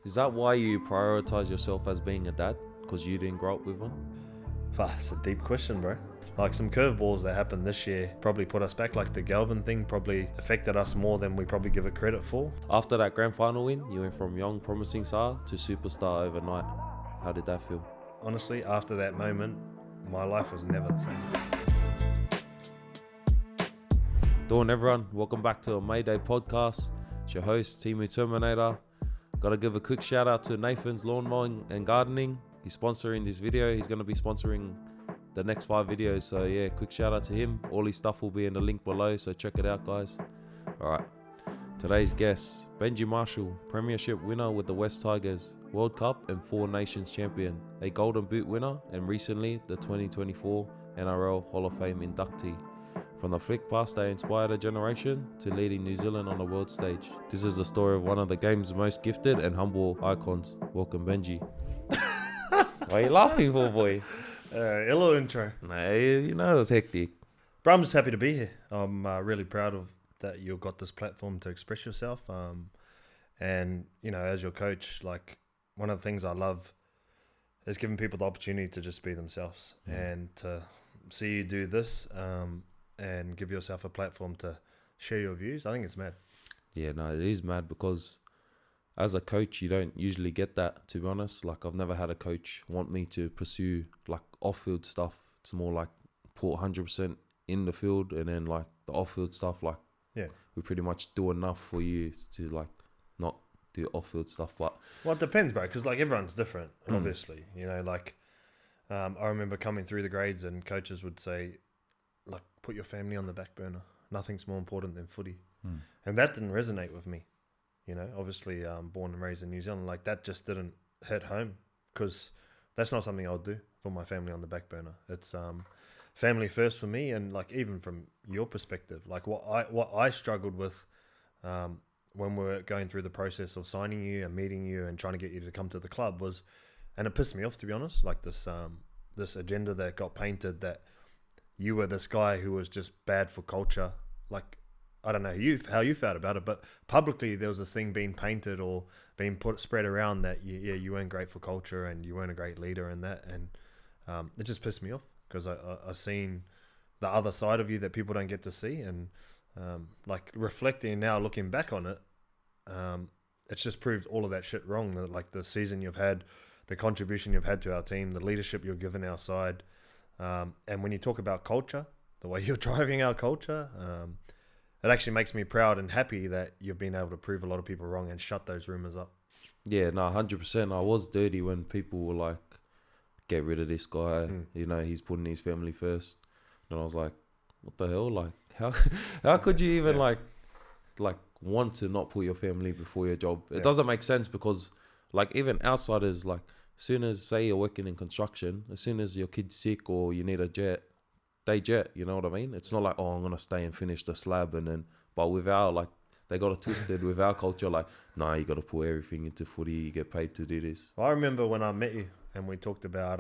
Is that why you prioritize yourself as being a dad? Because you didn't grow up with one? That's a deep question, bro. Like some curveballs that happened this year probably put us back. Like the GALVIN thing probably affected us more than we probably give it credit for. After that grand final win, you went from young promising star to superstar overnight. How did that feel? Honestly, after that moment, my life was never the same. Dawn everyone, welcome back to a MAYDAY podcast. It's your host, Timu Terminator. Gotta give a quick shout out to Nathan's Lawn Mowing and Gardening. He's sponsoring this video. He's gonna be sponsoring the next 5 videos. So yeah, quick shout out to him. All his stuff will be in the link below, so check it out, guys. Alright, today's guest, Benji Marshall, premiership winner with the West Tigers, World Cup and 4 Nations champion, a Golden Boot winner, and recently the 2024 NRL Hall of Fame inductee. From the flick pass that inspired a generation to leading New Zealand on the world stage. This is the story of one of the game's most gifted and humble icons. Welcome, Benji. What are you laughing for, boy? Hello intro. Nah, you know it was hectic. Bro, I'm just happy to be here. I'm really proud of that you got this platform to express yourself. And, you know, as your coach, like one of the things I love is giving people the opportunity to just be themselves. And to see you do this and give yourself a platform to share your views, I think it's mad. Yeah, no, it is mad because as a coach, you don't usually get that, to be honest. Like, I've never had a coach want me to pursue, like, off-field stuff. It's more like put 100% in the field, and then, like, the off-field stuff, like, yeah, we pretty much do enough for you to, like, not do off-field stuff. But well, it depends, bro, because, like, everyone's different, obviously. You know, like, I remember coming through the grades and coaches would say, like, put your family on the back burner. Nothing's more important than footy. And that didn't resonate with me. You know, obviously, born and raised in New Zealand, like that just didn't hit home because that's not something I would do for my family on the back burner. It's family first for me, and like even from your perspective, like what I struggled with when we were going through the process of signing you and meeting you and trying to get you to come to the club was, and it pissed me off, to be honest, like this agenda that got painted that you were this guy who was just bad for culture. Like, I don't know how you felt about it, but publicly there was this thing being painted or being spread around that you weren't great for culture and you weren't a great leader in that, and it just pissed me off because I've seen the other side of you that people don't get to see, and like reflecting now, looking back on it, it's just proved all of that shit wrong. Like the season you've had, the contribution you've had to our team, the leadership you've given our side, and when you talk about culture, the way you're driving our culture. It actually makes me proud and happy that you've been able to prove a lot of people wrong and shut those rumors up. yeah, no, 100%. I was dirty when people were like, get rid of this guy. You know, he's putting his family first. And I was like, what the hell? Like, how could you even like want to not put your family before your job? It doesn't make sense because like even outsiders, like as soon as, say you're working in construction, as soon as your kid's sick or you need a jet, they jet, you know what I mean? It's not like, oh, I'm going to stay and finish the slab and then, but with our, like, they got it twisted with our culture, like, nah, you got to put everything into footy, you get paid to do this. Well, I remember when I met you and we talked about,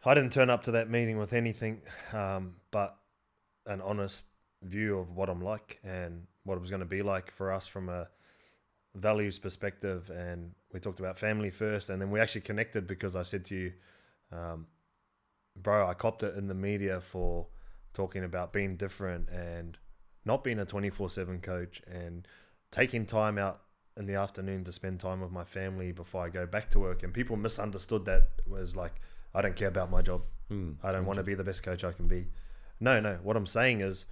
I didn't turn up to that meeting with anything but an honest view of what I'm like and what it was going to be like for us from a values perspective, and we talked about family first, and then we actually connected because I said to you, bro, I copped it in the media for talking about being different and not being a 24/7 coach and taking time out in the afternoon to spend time with my family before I go back to work. And people misunderstood that was like, I don't care about my job. I don't want to be the best coach I can be. No. What I'm saying is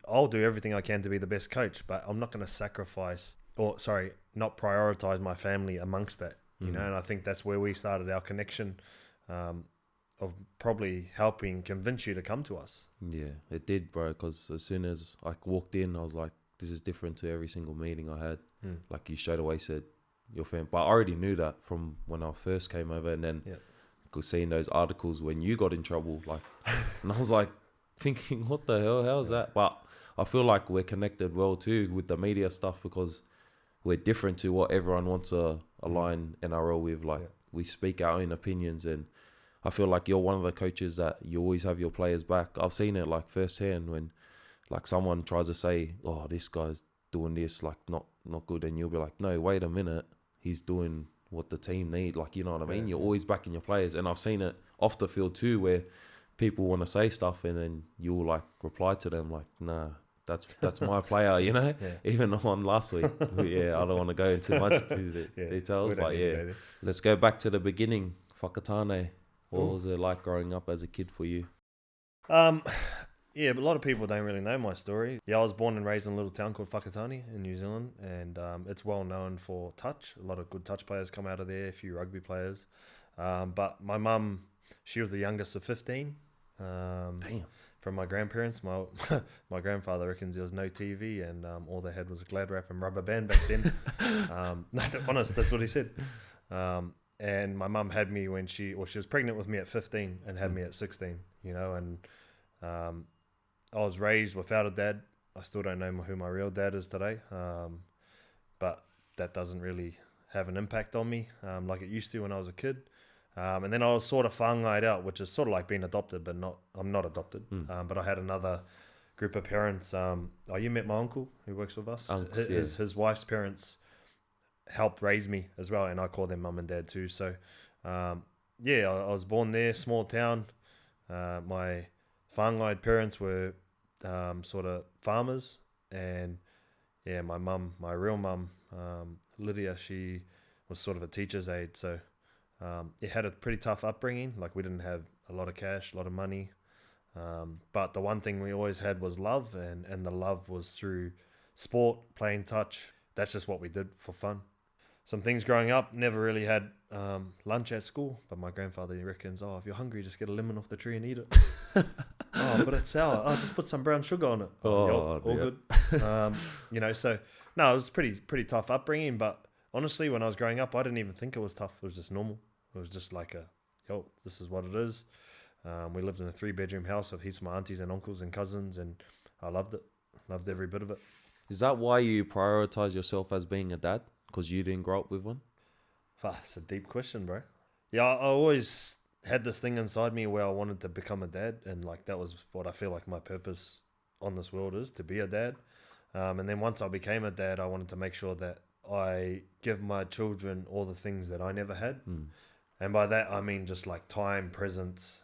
I'll do everything I can to be the best coach, but I'm not going to not prioritize my family amongst that, you know? And I think that's where we started our connection, of probably helping convince you to come to us. Yeah, it did, bro, because as soon as I walked in, I was like, this is different to every single meeting I had. Like you straight away said, your fan. But I already knew that from when I first came over, and then seeing those articles when you got in trouble, like, and I was like thinking, what the hell, how's that? But I feel like we're connected well too with the media stuff because we're different to what everyone wants to align NRL with. Like we speak our own opinions, and I feel like you're one of the coaches that you always have your players back. I've seen it like firsthand when like someone tries to say, oh, this guy's doing this, like not good, and you'll be like, no, wait a minute, he's doing what the team need. Like, you know what I mean? You're always backing your players, and I've seen it off the field too, where people want to say stuff, and then you'll like reply to them like, nah, that's my player, you know. Even on last week. I don't want to go into much details, but let's go back to the beginning. Whakatane, what was it like growing up as a kid for you? But a lot of people don't really know my story. I was born and raised in a little town called Whakatane in New Zealand, and it's well known for touch. A lot of good touch players come out of there, a few rugby players. But my mum, she was the youngest of 15. Damn. From my grandparents. My grandfather reckons there was no TV, and all they had was a glad wrap and rubber band back then. Honest, that's what he said. And my mum had me when she was pregnant with me at 15 and had me at 16, you know, and I was raised without a dad. I still don't know who my real dad is today, but that doesn't really have an impact on me like it used to when I was a kid. And then I was sort of whāngai out, which is sort of like being adopted, but I'm not adopted. But I had another group of parents. You met my uncle who works with us. His wife's parents helped raise me as well, and I call them mum and dad too. So, I was born there, small town. My whāngai parents were sort of farmers, and my real mum, Lydia, she was sort of a teacher's aide. So. It had a pretty tough upbringing. Like, we didn't have a lot of cash, a lot of money. But the one thing we always had was love, and the love was through sport, playing touch. That's just what we did for fun. Some things growing up, never really had lunch at school, but my grandfather reckons, if you're hungry, just get a lemon off the tree and eat it. But it's sour. Just put some brown sugar on it. All good. So no, it was pretty tough upbringing, but honestly, when I was growing up, I didn't even think it was tough. It was just normal. It was just like this is what it is. We lived in a 3-bedroom house with heaps of my aunties and uncles and cousins, and I loved it. Loved every bit of it. Is that why you prioritize yourself as being a dad? Because you didn't grow up with one? It's a deep question, bro. Yeah, I always had this thing inside me where I wanted to become a dad, and like that was what I feel like my purpose on this world is, to be a dad. And then once I became a dad, I wanted to make sure that I give my children all the things that I never had. And by that, I mean just like time, presence,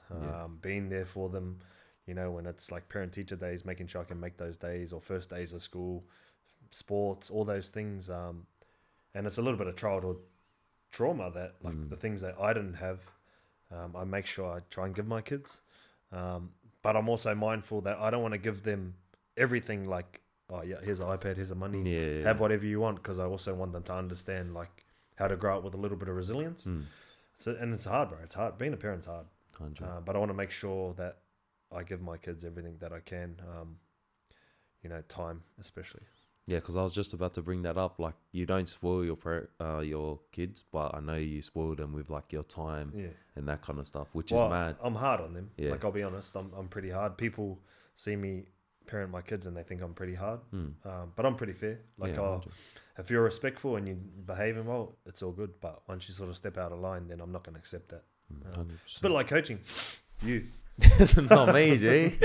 being there for them, you know, when it's like parent-teacher days, making sure I can make those days, or first days of school, sports, all those things. And it's a little bit of childhood trauma that, like, the things that I didn't have, I make sure I try and give my kids. But I'm also mindful that I don't want to give them everything, like, here's an iPad, here's the money, have whatever you want, because I also want them to understand, like, how to grow up with a little bit of resilience. And it's hard, bro. It's hard. Being a parent's hard. But I want to make sure that I give my kids everything that I can, time especially. Yeah, because I was just about to bring that up. Like, you don't spoil your kids, but I know you spoil them with like your time and that kind of stuff, which is mad. I'm hard on them. Yeah. Like, I'll be honest, I'm pretty hard. People see me parent my kids and they think I'm pretty hard, but I'm pretty fair. Like, if you're respectful and you're behaving well, it's all good. But once you sort of step out of line, then I'm not going to accept that. It's a bit like coaching. You. Not me, G.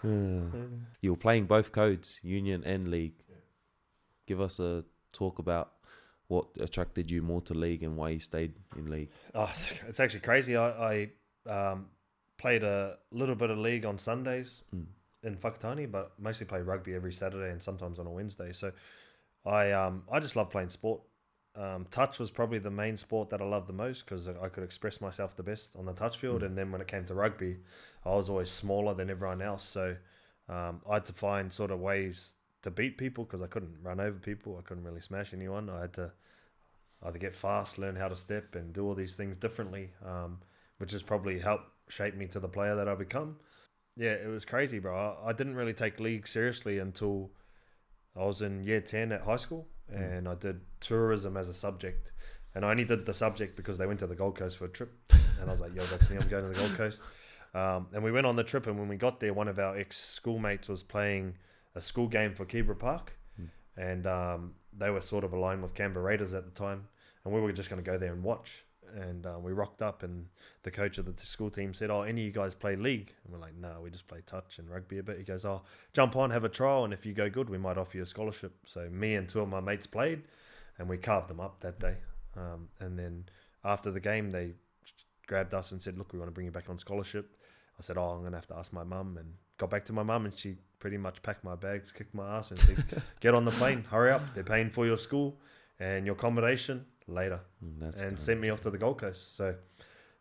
You were playing both codes, union and league. Give us a talk about what attracted you more to league and why you stayed in league. It's actually crazy. I played a little bit of league on Sundays in Whakatane, but mostly play rugby every Saturday and sometimes on a Wednesday. So I just love playing sport. Touch was probably the main sport that I loved the most, because I could express myself the best on the touch field. And then when it came to rugby, I was always smaller than everyone else. So I had to find sort of ways to beat people, because I couldn't run over people. I couldn't really smash anyone. I had to either get fast, learn how to step, and do all these things differently, which has probably helped shape me to the player that I become. Yeah, it was crazy, bro. I didn't really take league seriously until I was in year 10 at high school, and I did tourism as a subject. And I only did the subject because they went to the Gold Coast for a trip. And I was like, yo, that's me, I'm going to the Gold Coast. And we went on the trip, and when we got there, one of our ex-schoolmates was playing a school game for Kibra Park. And they were sort of aligned with Canberra Raiders at the time. And we were just going to go there and watch. And we rocked up, and the coach of the school team said, "Oh, any of you guys play league?" And we're like, "No, we just play touch and rugby a bit." He goes, "Oh, jump on, have a trial, and if you go good, we might offer you a scholarship." So me and two of my mates played, and we carved them up that day. And then after the game, they grabbed us and said, "Look, we want to bring you back on scholarship." I said, "Oh, I'm going to have to ask my mum," and got back to my mum, and she pretty much packed my bags, kicked my ass, and said, "Get on the plane, hurry up. They're paying for your school and your accommodation later." And sent me off to the Gold Coast. So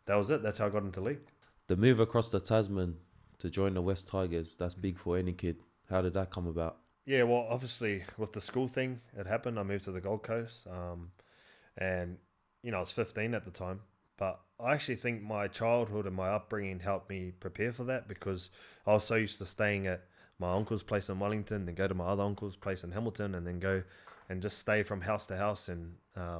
that was it. That's how I got into league. The move across the Tasman to join the West Tigers, that's big for any kid. How did that come about? Yeah, well, obviously with the school thing, it happened. I moved to the Gold Coast, and I was 15 at the time. But I actually think my childhood and my upbringing helped me prepare for that, because I was so used to staying at my uncle's place in Wellington, then go to my other uncle's place in Hamilton, and then go and just stay from house to house. And I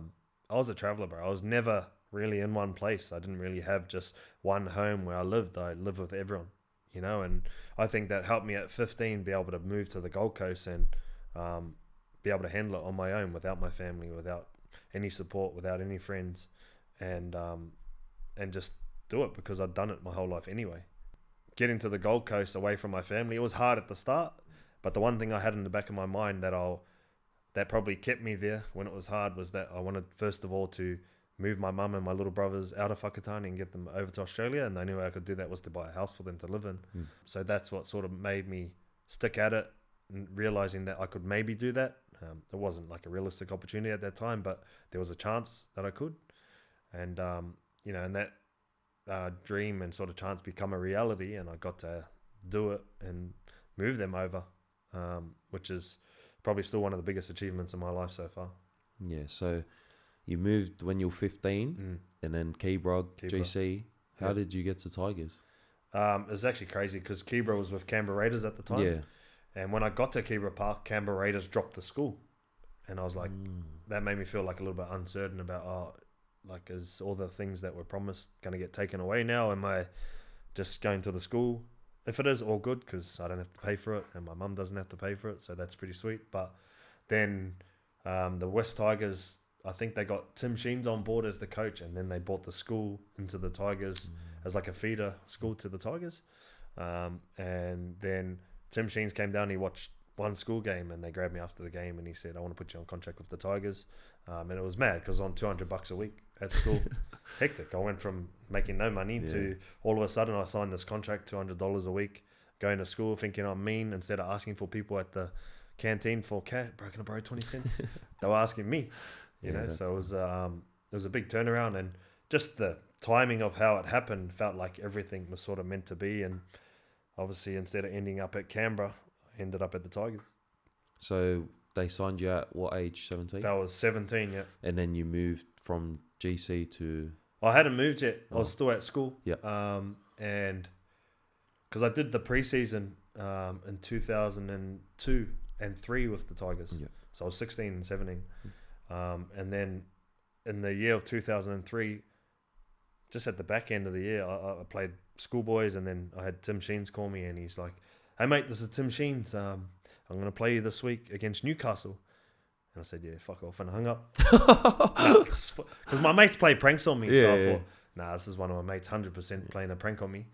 was a traveller, bro. I was never really in one place. I didn't really have just one home where I lived. I lived with everyone, and I think that helped me at 15 be able to move to the Gold Coast and be able to handle it on my own without my family, without any support, without any friends, and just do it, because I'd done it my whole life anyway. Getting to the Gold Coast away from my family, it was hard at the start, but the one thing I had in the back of my mind that probably kept me there when it was hard was that I wanted, first of all, to move my mum and my little brothers out of Whakatane and get them over to Australia, and the only way I could do that was to buy a house for them to live in. So that's what sort of made me stick at it, and realizing that I could maybe do that. It wasn't like a realistic opportunity at that time, but there was a chance that I could. And and that dream and sort of chance become a reality, and I got to do it and move them over, which is probably still one of the biggest achievements in my life so far. Yeah, so you moved when you were 15, and then Keybro, GC. How did you get to Tigers? It was actually crazy, because Keybro was with Canberra Raiders at the time. Yeah. And when I got to Keybro Park, Canberra Raiders dropped the school. And I was like, that made me feel like a little bit uncertain about, is all the things that were promised going to get taken away now? Am I just going to the school? If it is, all good, because I don't have to pay for it, and my mum doesn't have to pay for it, so that's pretty sweet. But then the West Tigers, I think they got Tim Sheens on board as the coach, and then they brought the school into the Tigers as like a feeder school to the Tigers. And then Tim Sheens came down, he watched one school game, and they grabbed me after the game, and he said, "I want to put you on contract with the Tigers." And it was mad, because on $200 a week at school, hectic. I went from making no money to all of a sudden I signed this contract, $200 a week, going to school thinking I'm mean. Instead of asking for people at the canteen for cash, bro, can I borrow 20 cents? They were asking me, you know. So it was a big turnaround, and just the timing of how it happened felt like everything was sort of meant to be. And obviously, instead of ending up at Canberra, I ended up at the Tigers. So they signed you at what age? 17? That was 17, yeah. And then you moved from GC to... I hadn't moved yet. I was still at school. Yeah. And because I did the preseason in 2002 and 3 with the Tigers. Yeah. So I was 16 and 17. And then in the year of 2003, just at the back end of the year, I played schoolboys, and then I had Tim Sheens call me, and he's like, "Hey mate, this is Tim Sheens. I'm going to play you this week against Newcastle." And I said, "Yeah, fuck off," and I hung up. Because my mates play pranks on me. So I thought, nah, this is one of my mates 100% playing a prank on me.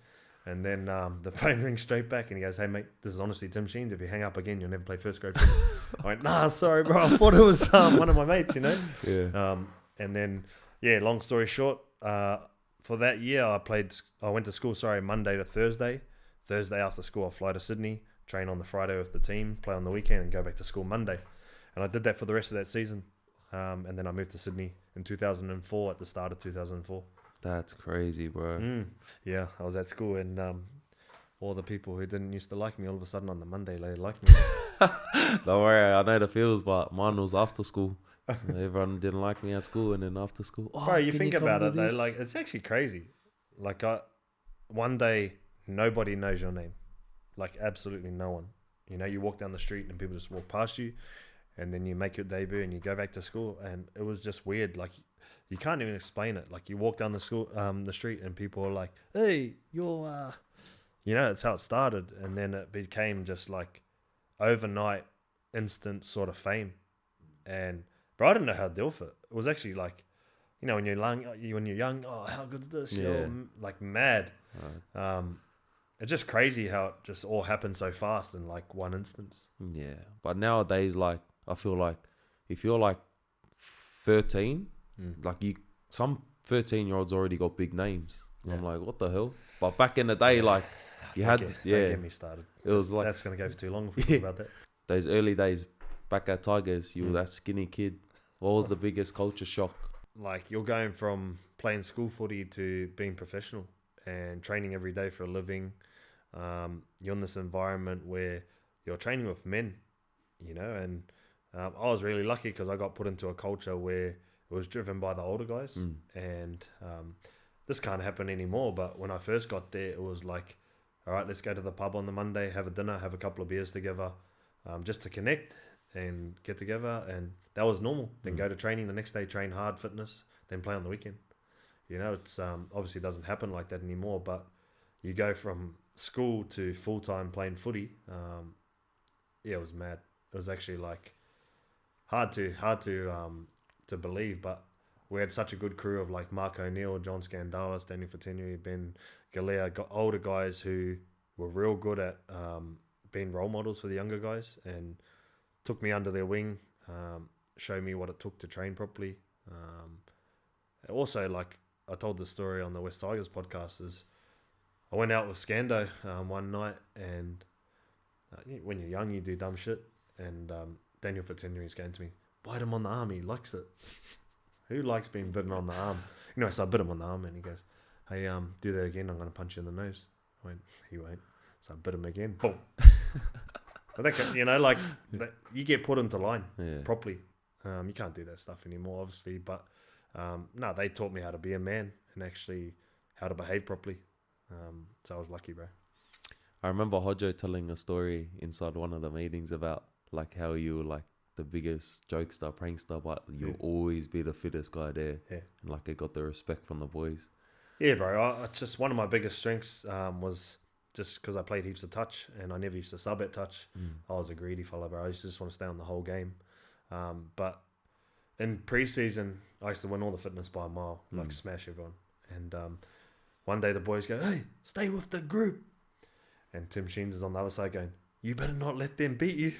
And then the phone rings straight back, and he goes, "Hey mate, this is honestly Tim Sheens. If you hang up again, you'll never play first grade football." I went, "Nah, sorry bro, I thought it was one of my mates, you know." Yeah. And then, long story short, for that year, I went to school, Monday to Thursday. Thursday after school, I'll fly to Sydney, train on the Friday with the team, play on the weekend, and go back to school Monday. And I did that for the rest of that season. And then I moved to Sydney in 2004, at the start of 2004. That's crazy, bro. Yeah, I was at school, and all the people who didn't used to like me, all of a sudden on the Monday, they liked me. Don't worry, I know the feels, but mine was after school. So everyone didn't like me at school, and then after school, bro, you think about it though, like it's actually crazy. Like one day nobody knows your name, like absolutely no one. You know, you walk down the street and people just walk past you, and then you make your debut and you go back to school, and it was just weird. Like you can't even explain it. Like you walk down the street and people are like, "Hey, you're," you know, that's how it started, and then it became just like overnight, instant sort of fame, and. But I didn't know how to deal with it. It was actually like you know, when you're young, oh, how good's this? Yeah. You're like mad. Right. It's just crazy how it just all happened so fast in like one instance. Yeah. But nowadays, like, I feel like if you're like 13, like some 13-year-olds already got big names. And I'm like, what the hell? But back in the day, like, don't get me started. It was like, that's going to go for too long if we talk about that. Those early days back at Tigers, you were that skinny kid. What was the biggest culture shock? Like, you're going from playing school footy to being professional and training every day for a living. You're in this environment where you're training with men, you know, and I was really lucky because I got put into a culture where it was driven by the older guys. And this can't happen anymore, but when I first got there, it was like, all right, let's go to the pub on the Monday, have a dinner, have a couple of beers together, just to connect and get together. And that was normal. Then go to training the next day, train hard, fitness, then play on the weekend. You know, it's obviously doesn't happen like that anymore, but you go from school to full-time playing footy. It was mad. It was actually like hard to believe, but we had such a good crew of like Mark O'Neill, John Scandalis, Daniel Fatinui, Ben Galea, got older guys who were real good at being role models for the younger guys and took me under their wing, showed me what it took to train properly. Also, like I told the story on the West Tigers podcast, is I went out with Scando one night, and when you're young, you do dumb shit. And Daniel Fatinui's going to me, bite him on the arm, he likes it. Who likes being bitten on the arm? You know, so I bit him on the arm, and he goes, hey, do that again, I'm going to punch you in the nose. I went, he won't. So I bit him again. Boom. But that, you know, like you get put into line properly. You can't do that stuff anymore, obviously. But no, they taught me how to be a man and actually how to behave properly. So I was lucky, bro. I remember Hodjo telling a story inside one of the meetings about like how you were like the biggest jokester, prankster, but you'll always be the fittest guy there. Yeah. And like it got the respect from the boys. Yeah, bro. It's just one of my biggest strengths was just because I played heaps of touch and I never used to sub at touch. I was a greedy fella, bro. I used to just want to stay on the whole game. But in pre-season, I used to win all the fitness by a mile, like smash everyone. And one day the boys go, hey, stay with the group. And Tim Sheens is on the other side going, you better not let them beat you.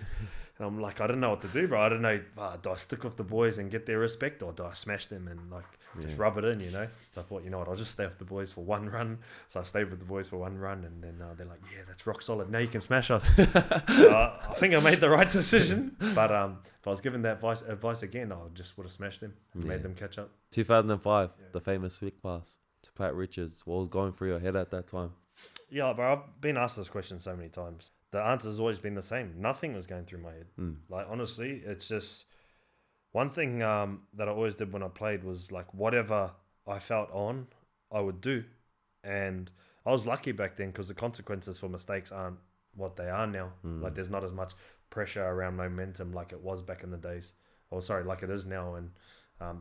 And I'm like, I don't know what to do, bro. I don't know. Do I stick with the boys and get their respect, or do I smash them and like just rub it in, you know? So I thought, you know what, I'll just stay with the boys for one run. So I stayed with the boys for one run, and then they're like, yeah, that's rock solid. Now you can smash us. So I think I made the right decision. But if I was given that advice again, I just would have smashed them and made them catch up. 2005, the famous flick pass to Pat Richards. What was going through your head at that time? Yeah, bro, I've been asked this question so many times. The answer's always been the same. Nothing was going through my head. Like, honestly, it's just one thing that I always did when I played was like whatever I felt on, I would do. And I was lucky back then because the consequences for mistakes aren't what they are now. Like, there's not as much pressure around momentum like it was back in the days. Or sorry, like it is now. And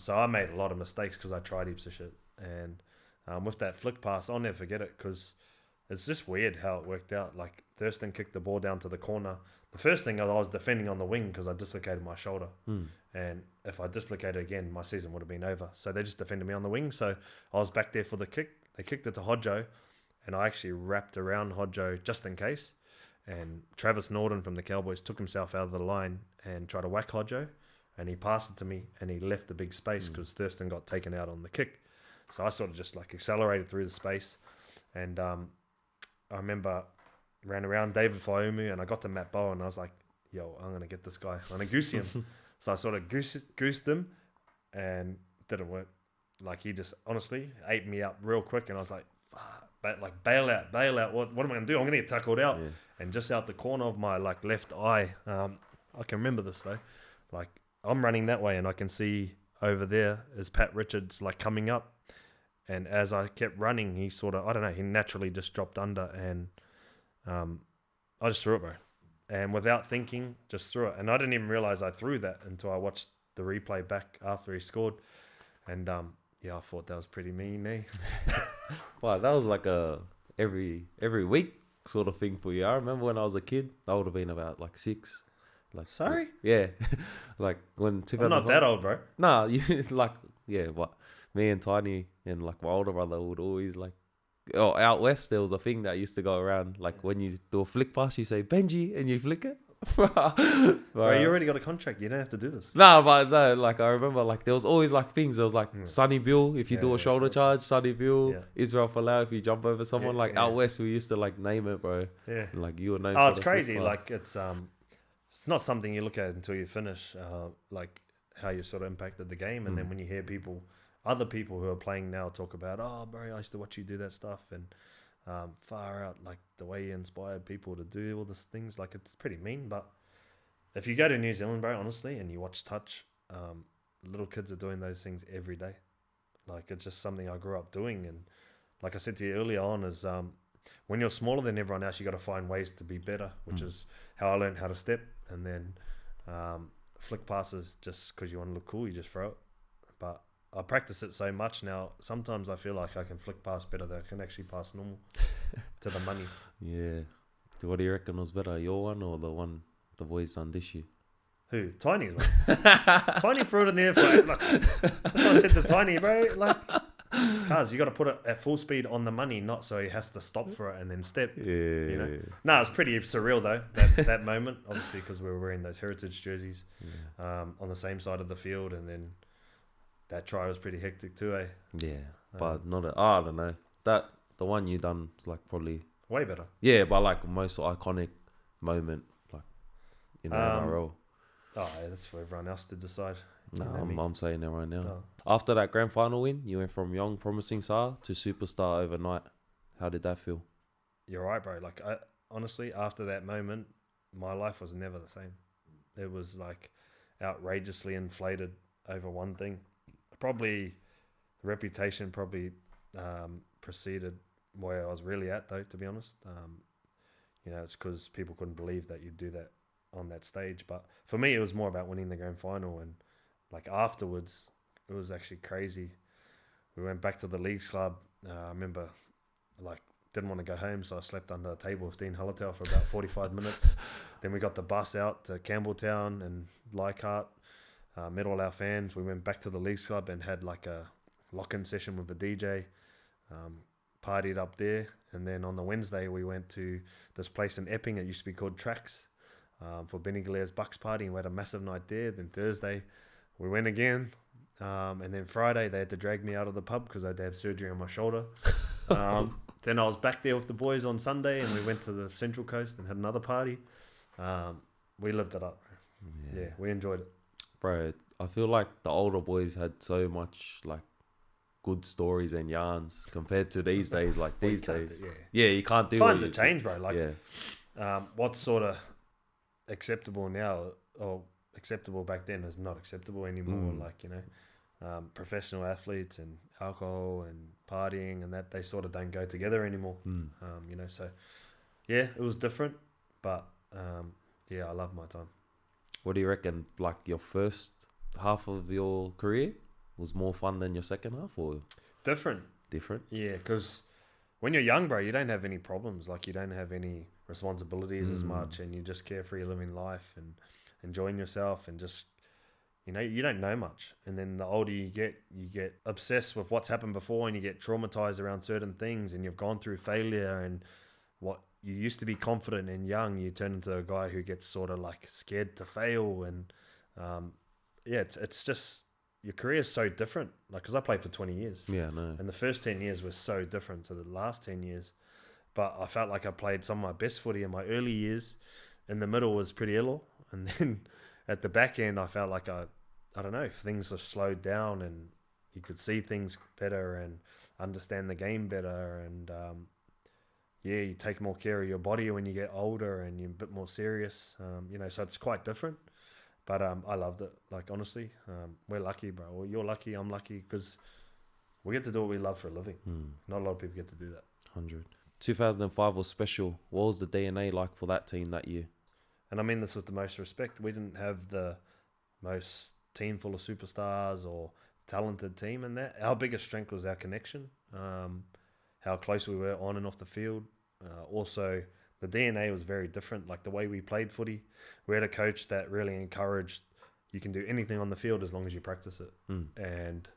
so I made a lot of mistakes because I tried heaps of shit. And with that flick pass, I'll never forget it because it's just weird how it worked out. Like, Thurston kicked the ball down to the corner. The first thing I was defending on the wing because I dislocated my shoulder. And if I dislocated again, my season would have been over. So they just defended me on the wing. So I was back there for the kick. They kicked it to Hodjo, and I actually wrapped around Hodjo just in case. And Travis Norton from the Cowboys took himself out of the line and tried to whack Hodjo. And he passed it to me, and he left the big space because Thurston got taken out on the kick. So I sort of just like accelerated through the space. And I remember ran around David Faiumu, and I got to Matt Bowen, and I was like, yo, I'm going to get this guy. I'm going to goose him. So I sort of goosed him, and it didn't work. Like, he just honestly ate me up real quick, and I was like, but like, bail out. What am I going to do? I'm going to get tackled out. Yeah. And just out the corner of my like left eye, I can remember this though. Like, I'm running that way, and I can see over there is Pat Richards like coming up. And as I kept running, he sort of, I don't know, he naturally just dropped under, and I just threw it, bro. And without thinking, just threw it. And I didn't even realize I threw that until I watched the replay back after he scored. And yeah, I thought that was pretty mean, eh? Wow, that was like a every week sort of thing for you. I remember when I was a kid, I would have been about like 6. Like, sorry? Yeah. Like when 2005. I'm not that old, bro. Nah, you like, yeah, what? me and Tiny and like my older brother would always like, oh, out west there was a thing that used to go around. Like when you do a flick pass, you say Benji and you flick it. Bro, you already got a contract. You don't have to do this. No, but no, like I remember, like there was always like things. There was like Sunny Bill if you do a shoulder charge, Sunny Bill, Israel Folau if you jump over someone. Like out west, we used to like name it, bro. Yeah, and, like you were known. Oh, it's crazy. Like it's not something you look at until you finish. Like how you sort of impacted the game, and then when you hear other people who are playing now talk about, oh, bro, I used to watch you do that stuff, and far out, like the way you inspired people to do all these things. Like it's pretty mean, but if you go to New Zealand, bro, honestly, and you watch touch, little kids are doing those things every day. Like it's just something I grew up doing, and like I said to you earlier on, is when you're smaller than everyone else, you got to find ways to be better, which is how I learned how to step, and then flick passes just because you want to look cool, you just throw it. But I practice it so much now. Sometimes I feel like I can flick pass better than I can actually pass normal to the money. Yeah. What do you reckon was better, your one or the one the boys done this year? Who? Tiny's one. Tiny threw it in the air. Like, that's what I said to Tiny, bro. Like, cuz you got to put it at full speed on the money, not so he has to stop for it and then step. Yeah. You know? No, it's pretty surreal though, that moment. Obviously, because we were wearing those heritage jerseys on the same side of the field, and then that try was pretty hectic too, eh? Yeah, but I don't know. The one you done was like probably way better. Yeah, but like most iconic moment like in the NRL. Oh, that's for everyone else to decide. No, I'm saying it right now. Oh. After that grand final win, you went from young promising star to superstar overnight. How did that feel? You're right, bro. Like honestly, after that moment, my life was never the same. It was like outrageously inflated over one thing. Probably the reputation preceded where I was really at, though, to be honest. You know, it's because people couldn't believe that you'd do that on that stage. But for me, it was more about winning the grand final. And like afterwards, it was actually crazy. We went back to the leagues club. I remember like didn't want to go home, so I slept under a table with Dean Hallertau for about 45 minutes. Then we got the bus out to Campbelltown and Leichhardt. Met all our fans. We went back to the leagues club and had like a lock-in session with the DJ. Partied up there, and then on the Wednesday we went to this place in Epping. It used to be called Tracks for Benny Galaire's Bucks party, and we had a massive night there. Then Thursday we went again, and then Friday they had to drag me out of the pub because I had to have surgery on my shoulder. Then I was back there with the boys on Sunday, and we went to the Central Coast and had another party. We lived it up. Yeah, we enjoyed it. Bro, I feel like the older boys had so much like good stories and yarns compared to these days. Like these days, you can't do. Times have changed, bro. Like, what's sort of acceptable now or acceptable back then is not acceptable anymore. Like, you know, professional athletes and alcohol and partying and that they sort of don't go together anymore. You know, so yeah, it was different, but yeah, I love my time. What do you reckon? Like your first half of your career was more fun than your second half, or different? Yeah, because when you're young, bro, you don't have any problems. Like you don't have any responsibilities as much, and you just carefree living life and enjoying yourself, and just, you know, you don't know much. And then the older you get obsessed with what's happened before, and you get traumatized around certain things, and you've gone through failure, and what you used to be confident and young, you turn into a guy who gets sort of like scared to fail. And it's just, your career is so different. Like, because I played for 20 years. Yeah, no. And the first 10 years was so different to the last 10 years. But I felt like I played some of my best footy in my early years. In the middle was pretty ill. And then at the back end, I felt like I don't know, things have slowed down and you could see things better and understand the game better. And you take more care of your body when you get older and you're a bit more serious. You know, so it's quite different. But I loved it. Like, honestly, we're lucky, bro. Well, you're lucky, I'm lucky, because we get to do what we love for a living. Not a lot of people get to do that. 100. 2005 was special. What was the DNA like for that team that year? And I mean this with the most respect. We didn't have the most team full of superstars or talented team in that. Our biggest strength was our connection, how close we were on and off the field. Also, the DNA was very different, like the way we played footy. We had a coach that really encouraged you can do anything on the field as long as you practice it. And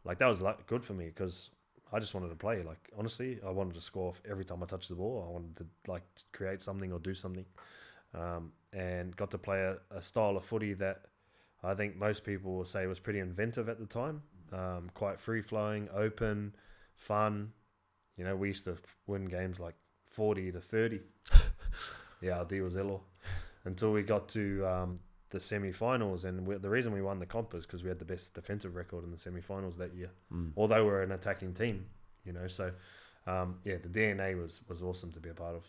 like that was like good for me because I just wanted to play. Like honestly, I wanted to score off every time I touched the ball. I wanted to like create something or do something, and got to play a style of footy that I think most people will say was pretty inventive at the time. Quite free flowing, open, fun. You know, we used to win games like 40-30. Yeah, our D was ill until we got to the semi-finals, and the reason we won the comp is because we had the best defensive record in the semi-finals that year. Although we're an attacking team, you know. So, yeah, the DNA was awesome to be a part of.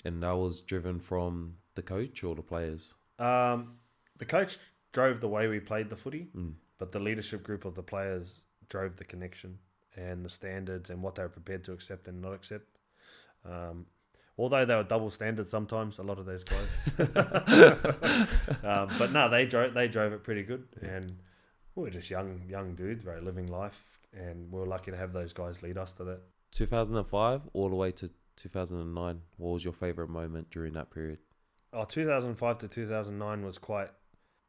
And that was driven from the coach or the players? The coach drove the way we played the footy, but the leadership group of the players drove the connection and the standards and what they were prepared to accept and not accept. Although they were double standard sometimes, a lot of those guys. But no, they drove it pretty good, and we were just young dudes, right, living life, and we were lucky to have those guys lead us to that. 2005 all the way to 2009. What was your favorite moment during that period? 2005 to 2009 was quite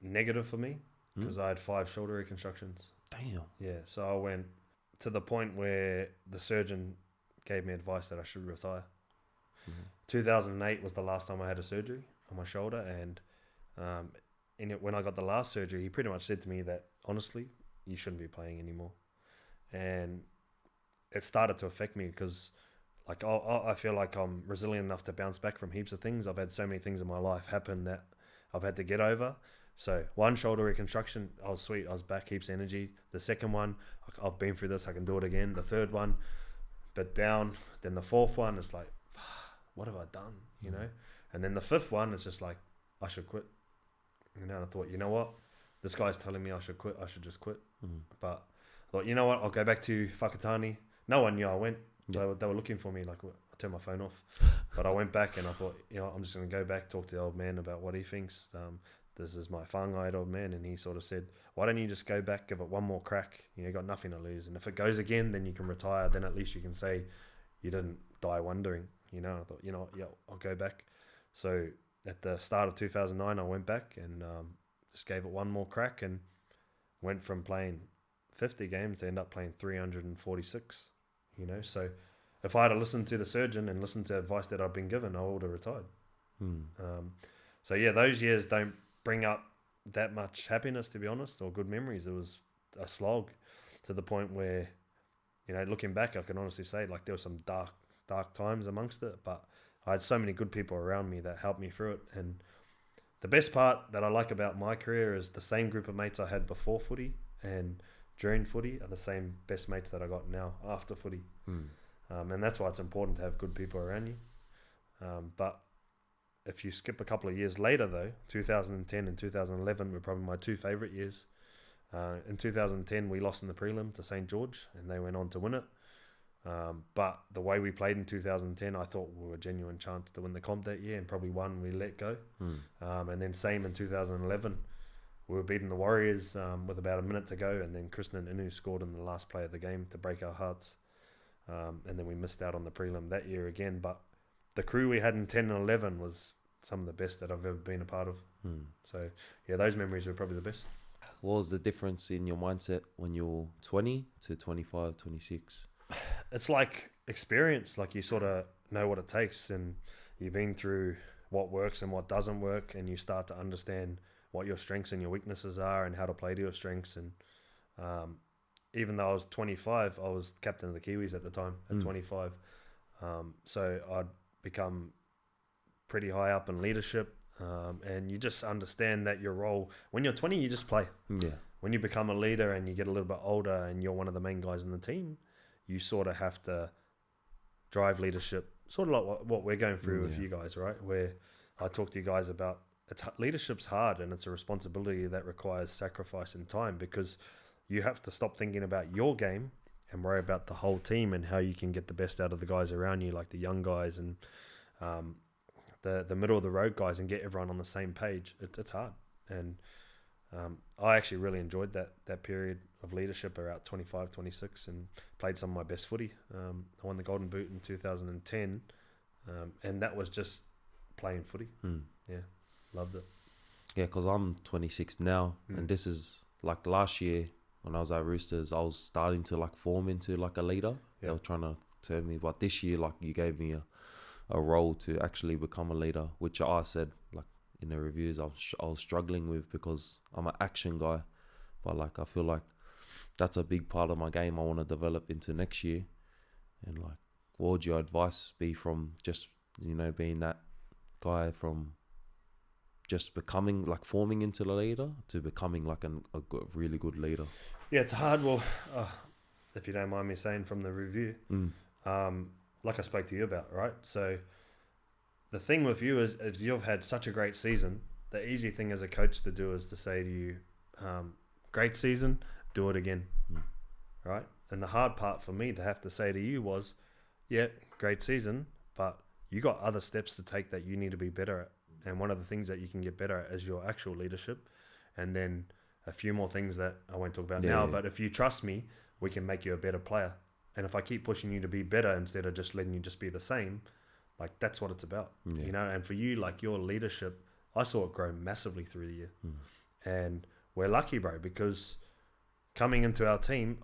negative for me because I had 5 shoulder reconstructions. Damn. Yeah, so I went to the point where the surgeon gave me advice that I should retire. 2008 was the last time I had a surgery on my shoulder, and when I got the last surgery, he pretty much said to me that honestly, you shouldn't be playing anymore. And it started to affect me because like I feel like I'm resilient enough to bounce back from heaps of things. I've had so many things in my life happen that I've had to get over. So one shoulder reconstruction, I was sweet. I was back, heaps of energy. The second one, I've been through this. I can do it again. The third one, bit down. Then the fourth one, it's like, what have I done? You know? And then the fifth one, it's just like, I should quit. You know, and I thought, you know what? This guy's telling me I should quit. I should just quit. But I thought, you know what? I'll go back to Whakatane. No one knew I went. They were looking for me. Like, I turned my phone off. But I went back and I thought, you know, I'm just going to go back, talk to the old man about what he thinks. This is my whāngai old man. And he sort of said, why don't you just go back, give it one more crack? You know, you got nothing to lose. And if it goes again, then you can retire. Then at least you can say you didn't die wondering. You know, I thought, you know what, yeah, I'll go back. So at the start of 2009, I went back and just gave it one more crack and went from playing 50 games to end up playing 346, you know. So if I had listened to the surgeon and listened to advice that I'd been given, I would have retired. So yeah, those years don't bring up that much happiness, to be honest, or good memories. It was a slog to the point where, you know, looking back, I can honestly say like there were some dark times amongst it, but I had so many good people around me that helped me through it. And the best part that I like about my career is the same group of mates I had before footy and during footy are the same best mates that I got now after footy. And that's why it's important to have good people around you. But if you skip a couple of years later though, 2010 and 2011 were probably my 2 favourite years. In 2010 we lost in the prelim to St. George and they went on to win it. But the way we played in 2010, I thought we were a genuine chance to win the comp that year, and probably one we let go. And then same in 2011, we were beating the Warriors with about a minute to go, and then Krishnan Inu scored in the last play of the game to break our hearts. And then we missed out on the prelim that year again. But the crew we had in 10 and 11 was some of the best that I've ever been a part of. So yeah, those memories were probably the best. What was the difference in your mindset when you're 20 to 25, 26? It's like experience, like you sort of know what it takes and you've been through what works and what doesn't work, and you start to understand what your strengths and your weaknesses are and how to play to your strengths. And even though I was 25, I was captain of the Kiwis at the time at 25. So I'd become pretty high up in leadership, and you just understand that your role, when you're 20, you just play. When you become a leader and you get a little bit older and you're one of the main guys in the team, you sort of have to drive leadership, sort of like what we're going through with you guys, right? Where I talk to you guys about leadership's hard and it's a responsibility that requires sacrifice and time, because you have to stop thinking about your game and worry about the whole team and how you can get the best out of the guys around you, like the young guys and the middle of the road guys, and get everyone on the same page. It's hard. And I actually really enjoyed that period of leadership around 25, 26 and played some of my best footy. I won the Golden Boot in 2010, and that was just playing footy. Yeah, loved it. Yeah, because I'm 26 now, and this is like last year when I was at Roosters, I was starting to like form into like a leader. They were trying to turn me, but this year, like you gave me a role to actually become a leader, which I said like in the reviews I was struggling with because I'm an action guy, but like I feel like that's a big part of my game I want to develop into next year. And like, what would your advice be from just, you know, being that guy from just becoming like forming into the leader to becoming like a really good leader? Yeah, it's hard. Well, if you don't mind me saying from the review, like I spoke to you about, right? So the thing with you is you've had such a great season, the easy thing as a coach to do is to say to you, great season, do it again, right? And the hard part for me to have to say to you was, yeah, great season, but you got other steps to take that you need to be better at. And one of the things that you can get better at is your actual leadership. And then a few more things that I won't talk about now, but if you trust me, we can make you a better player. And if I keep pushing you to be better instead of just letting you just be the same, like that's what it's about, you know? And for you, like your leadership, I saw it grow massively through the year. And we're lucky, bro, because coming into our team,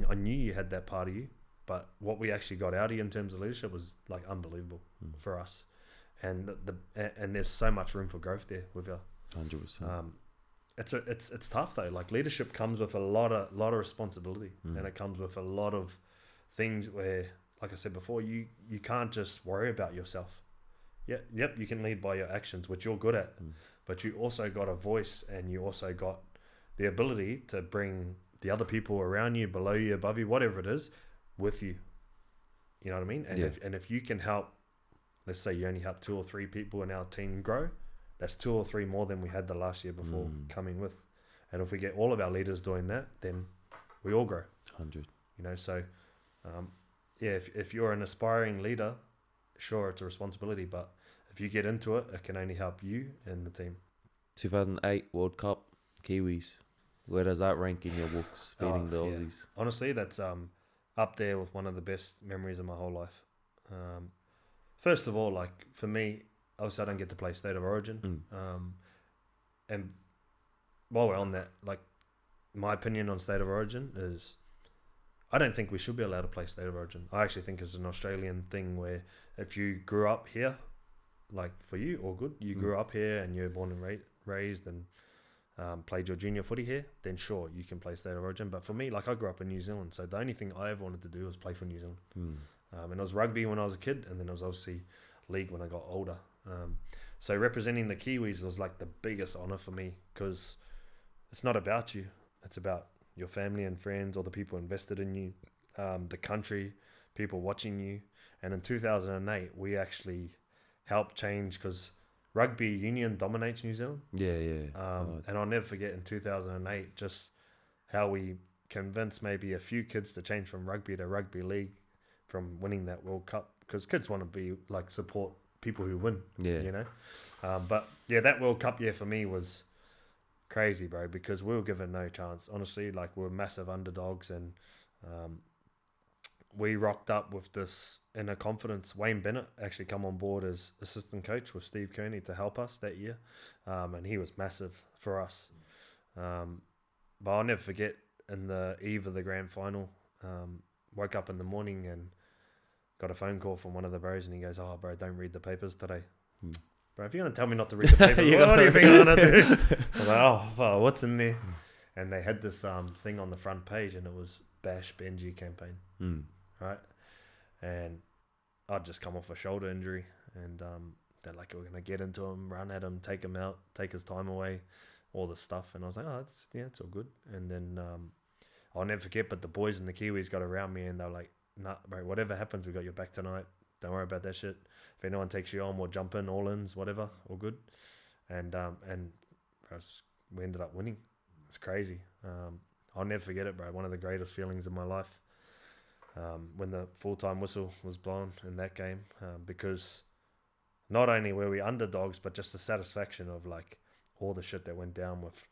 I knew you had that part of you, but what we actually got out of you in terms of leadership was like unbelievable for us. And and there's so much room for growth there with you. 100%. It's tough though. Like leadership comes with a lot of responsibility, and it comes with a lot of things where, like I said before, you can't just worry about yourself. Yep, you can lead by your actions, which you're good at, but you also got a voice, and you also got the ability to bring the other people around you, below you, above you, whatever it is, with you. You know what I mean? And if you can help, let's say you only help 2 or 3 people in our team grow, that's 2 or 3 more than we had the last year before coming with. And if we get all of our leaders doing that, then we all grow. 100. You know, so if you're an aspiring leader, sure, it's a responsibility, but if you get into it, it can only help you and the team. 2008 World Cup, Kiwis. Where does that rank in your books, beating the Aussies? Honestly, that's up there with one of the best memories of my whole life. First of all, like for me, obviously I don't get to play State of Origin. And while we're on that, like my opinion on State of Origin is I don't think we should be allowed to play State of Origin. I actually think it's an Australian thing where if you grew up here, like for you, all good. You grew up here and you're born and raised and played your junior footy here, then sure, you can play State of Origin. But for me, like I grew up in New Zealand, so the only thing I ever wanted to do was play for New Zealand. And it was rugby when I was a kid, and then it was obviously league when I got older. So representing the Kiwis was like the biggest honour for me, because it's not about you. It's about your family and friends, or the people invested in you, the country, people watching you. And in 2008, we actually helped change, because rugby union dominates New Zealand. And I'll never forget in 2008 just how we convinced maybe a few kids to change from rugby to rugby league from winning that World Cup, because kids want to be like support people who win, you know. But yeah, that World Cup year for me was crazy, bro, because we were given no chance. Honestly, like we were massive underdogs, and we rocked up with this inner confidence. Wayne Bennett actually come on board as assistant coach with Steve Kearney to help us that year, and he was massive for us. But I'll never forget, in the eve of the grand final, woke up in the morning and got a phone call from one of the bros, and he goes, "Oh, bro, don't read the papers today." Bro, if you're going to tell me not to read the papers, what do you think I'm going to do? I was like, oh, what's in there? And they had this thing on the front page, and it was Bash Benji campaign. Right? And I'd just come off a shoulder injury, and they're like, we're going to get into him, run at him, take him out, take his time away, all this stuff. And I was like, oh, it's all good. And then I'll never forget, but the boys and the Kiwis got around me, and they're like, nah, bro, whatever happens, we got your back tonight. Don't worry about that shit. If anyone takes you on, we'll jump in, all-ins, whatever, all good. And we ended up winning. It's crazy. I'll never forget it, bro. One of the greatest feelings of my life. When the full-time whistle was blown in that game, because not only were we underdogs, but just the satisfaction of like all the shit that went down with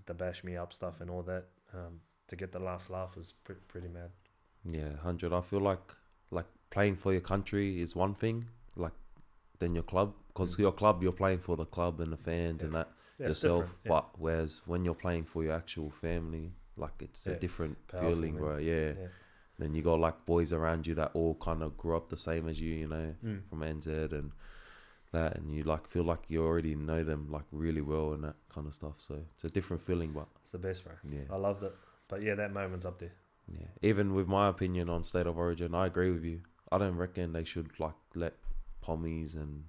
the bash me up stuff and all that, to get the last laugh was pretty mad. Yeah, 100. I feel like playing for your country is one thing, like then your club, because your club, you're playing for the club and the fans and that yourself. But whereas when you're playing for your actual family, like it's a Yeah, different powerful, feeling, man. bro. Yeah. Yeah. Then you got like boys around you that all kind of grew up the same as you, you know, from NZ and that, and you like feel like you already know them like really well and that kind of stuff. So it's a different feeling, but It's the best, bro. yeah, I loved it. But yeah, that moment's up there. yeah. Even with my opinion on State of Origin, I agree with you. I don't reckon they should like let pommies and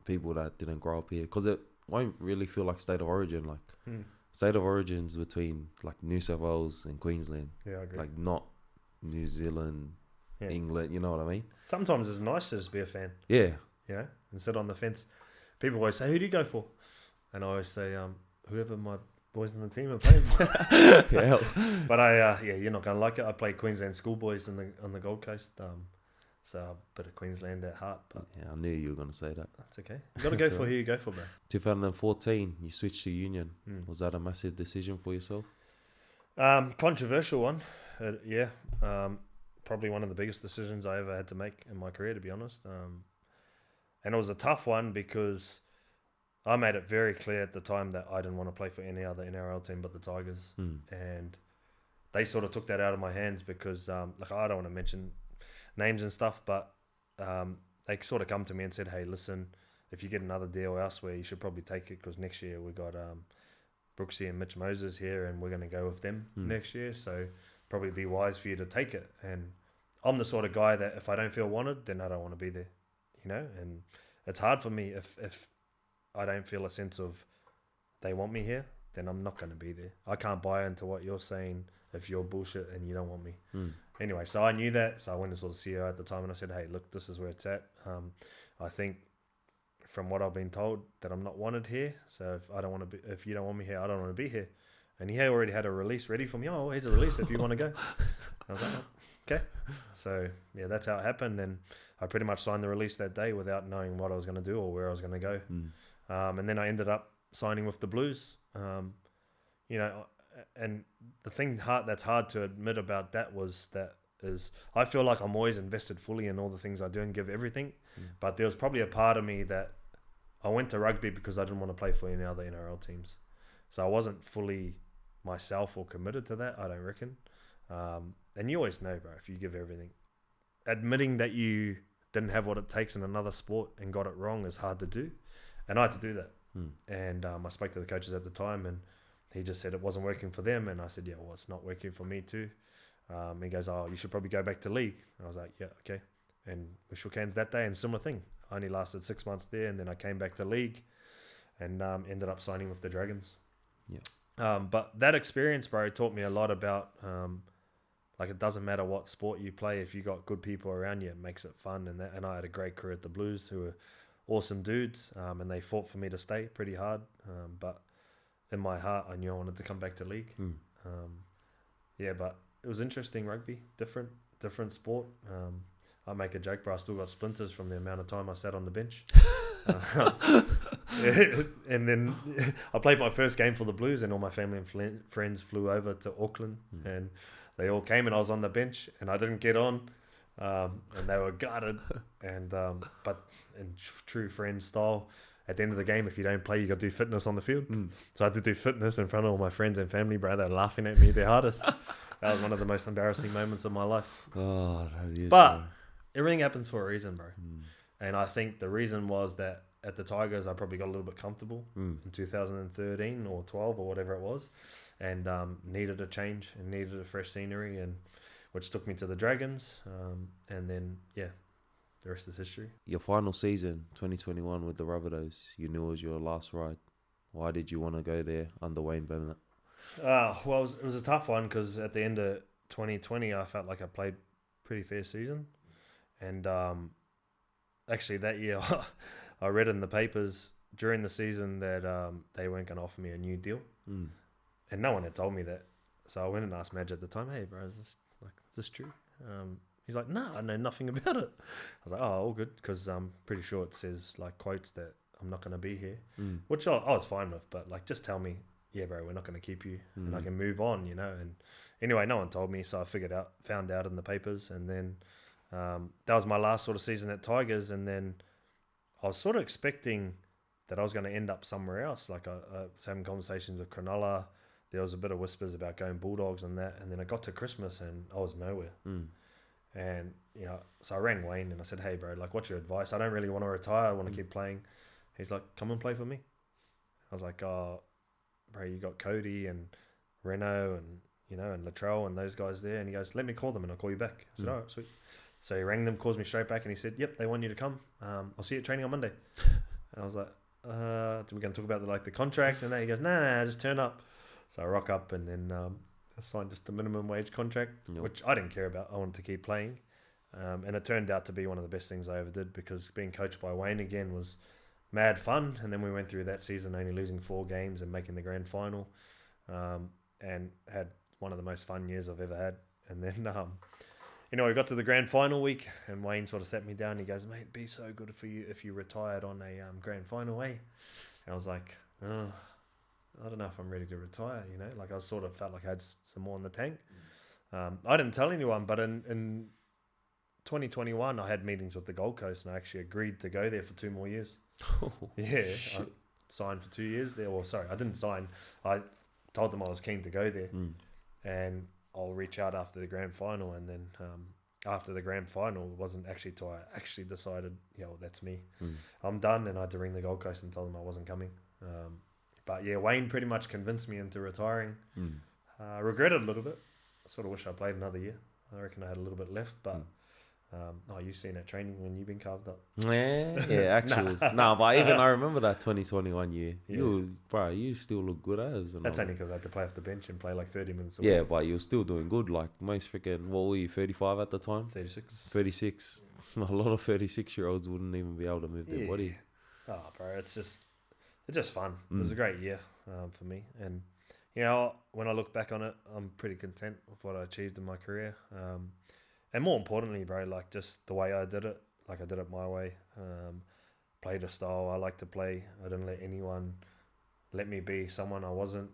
people that didn't grow up here, because it won't really feel like State of Origin. Like State of Origin's between like New South Wales and Queensland. Yeah, I agree. Like not New Zealand, England. You know what I mean? Sometimes it's nice to just be a fan. Yeah. You know, and sit on the fence. People always say, "Who do you go for?" And I always say, "Whoever my boys in the team are playing for." Yeah. But you're not gonna like it. I played Queensland schoolboys on the Gold Coast, so a bit of Queensland at heart. But Yeah, I knew you were gonna say that. that's okay. You gotta go for who you go for, bro. 2014, you switched to Union. Was that a massive decision for yourself? Controversial one. Probably one of the biggest decisions I ever had to make in my career, to be honest. And it was a tough one because I made it very clear at the time that I didn't want to play for any other NRL team but the Tigers. And they sort of took that out of my hands because, like, I don't want to mention names and stuff, but they sort of come to me and said, "Hey, listen, if you get another deal elsewhere, you should probably take it because next year we got Brooksy and Mitch Moses here and we're going to go with them next year. So probably be wise for you to take it." And I'm the sort of guy that if I don't feel wanted, then I don't want to be there, you know? And it's hard for me if I don't feel a sense of they want me here, then I'm not going to be there. I can't buy into what you're saying if you're bullshit and you don't want me. Anyway, so I knew that. So I went to sort of CEO at the time and I said, "Hey, look, this is where it's at. I think from what I've been told that I'm not wanted here. So if you don't want me here, I don't want to be here." And he already had a release ready for me. "Oh, here's a release if you want to go." I was like, "Oh, okay." So yeah, that's how it happened. And I pretty much signed the release that day without knowing what I was going to do or where I was going to go. And then I ended up signing with the Blues. You know, and the thing that's hard to admit about that is I feel like I'm always invested fully in all the things I do and give everything. But there was probably a part of me that I went to rugby because I didn't want to play for any other NRL teams. So I wasn't fully myself or committed to that, I don't reckon. And you always know, bro, if you give everything. Admitting that you didn't have what it takes in another sport and got it wrong is hard to do. And I had to do that. And I spoke to the coaches at the time and he just said it wasn't working for them. And I said, "Yeah, well, it's not working for me too." He goes, "Oh, you should probably go back to league." And I was like, "Yeah, okay." And we shook hands that day and similar thing. I only lasted 6 months there and then I came back to league and ended up signing with the Dragons. Yeah. But that experience, bro, taught me a lot about like it doesn't matter what sport you play. If you got good people around you, it makes it fun. And I had a great career at the Blues who were awesome dudes and they fought for me to stay pretty hard. But in my heart, I knew I wanted to come back to league. But it was interesting rugby, different sport. I make a joke, but I still got splinters from the amount of time I sat on the bench. And then I played my first game for the Blues and all my family and friends flew over to Auckland and they all came and I was on the bench and I didn't get on and they were gutted but in true friend style, at the end of the game, if you don't play, you got to do fitness on the field. So I had to do fitness in front of all my friends and family, bro. They're laughing at me their hardest. That was one of the most embarrassing moments of my life. Oh, that is, but everything happens for a reason, bro. And I think the reason was that at the Tigers, I probably got a little bit comfortable in 2013 or 12 or whatever it was, and needed a change and needed a fresh scenery, and which took me to the Dragons. And then, the rest is history. Your final season, 2021 with the RABBITOHS, you knew it was your last ride. Why did you want to go there under Wayne Bennett? Well, it was a tough one because at the end of 2020, I felt like I played pretty fair season. And actually that year, I read in the papers during the season that they weren't going to offer me a new deal. And no one had told me that. So I went and asked Madge at the time, "Hey, bro, is this true?" He's like, "No, I know nothing about it." I was like, "Oh, all good," because I'm pretty sure it says like quotes that I'm not going to be here, which I was fine with. But like, just tell me, "Yeah, bro, we're not going to keep you," and I can move on, you know. And anyway, no one told me, so I found out in the papers, and then that was my last sort of season at Tigers. And then I was sort of expecting that I was going to end up somewhere else. Like I was having conversations with Cronulla. there was a bit of whispers about going Bulldogs and that, and then I got to Christmas and I was nowhere. And, you know, so I rang Wayne and I said, hey, bro, like, what's your advice? I don't really want to retire. I want to keep playing. He's like, come and play for me. I was like, oh, bro, you got Cody and Reno and, you know, and Latrell and those guys there. And he goes, let me call them and I'll call you back. I said, all right, sweet. So he rang them, calls me straight back, and he said, yep, they want you to come. I'll see you at training on Monday. And I was like, we're going to talk about the contract and that. He goes, nah, just turn up. So I rock up and then I signed just the minimum wage contract, which I didn't care about. I wanted to keep playing. And it turned out to be one of the best things I ever did, because being coached by Wayne again was mad fun. And then we went through that season only losing 4 games and making the grand final, and had one of the most fun years I've ever had. And then, you know, we got to the grand final week and Wayne sort of sat me down. He goes, mate, it'd be so good for you if you retired on a grand final, eh? And I was like, oh, I don't know if I'm ready to retire, you know? Like, I sort of felt like I had some more in the tank. I didn't tell anyone, but in 2021, I had meetings with the Gold Coast and I actually agreed to go there for 2 more years. Yeah, I signed for 2 years there. Well, sorry, I didn't sign. I told them I was keen to go there, and I'll reach out after the grand final. And then after the grand final, it wasn't actually till I actually decided, you know, that's me. I'm done, and I had to ring the Gold Coast and tell them I wasn't coming. But yeah, Wayne pretty much convinced me into retiring. I regret it a little bit. I sort of wish I played another year. I reckon I had a little bit left, but you've seen that training when you've been carved up. Yeah, actually. But even I remember that 2021 year. Yeah. You still look good as. That's only because I had to play off the bench and play like 30 minutes a week. Yeah, week. but you were still doing good. Like most freaking, what were you, 35 at the time? 36. A lot of 36-year-olds wouldn't even be able to move their body. Oh, bro, it's just fun. It was a great year for me. And, you know, when I look back on it, I'm pretty content with what I achieved in my career. And more importantly, bro, like just the way I did it, like I did it my way. Played a style I like to play. I didn't let anyone let me be someone I wasn't.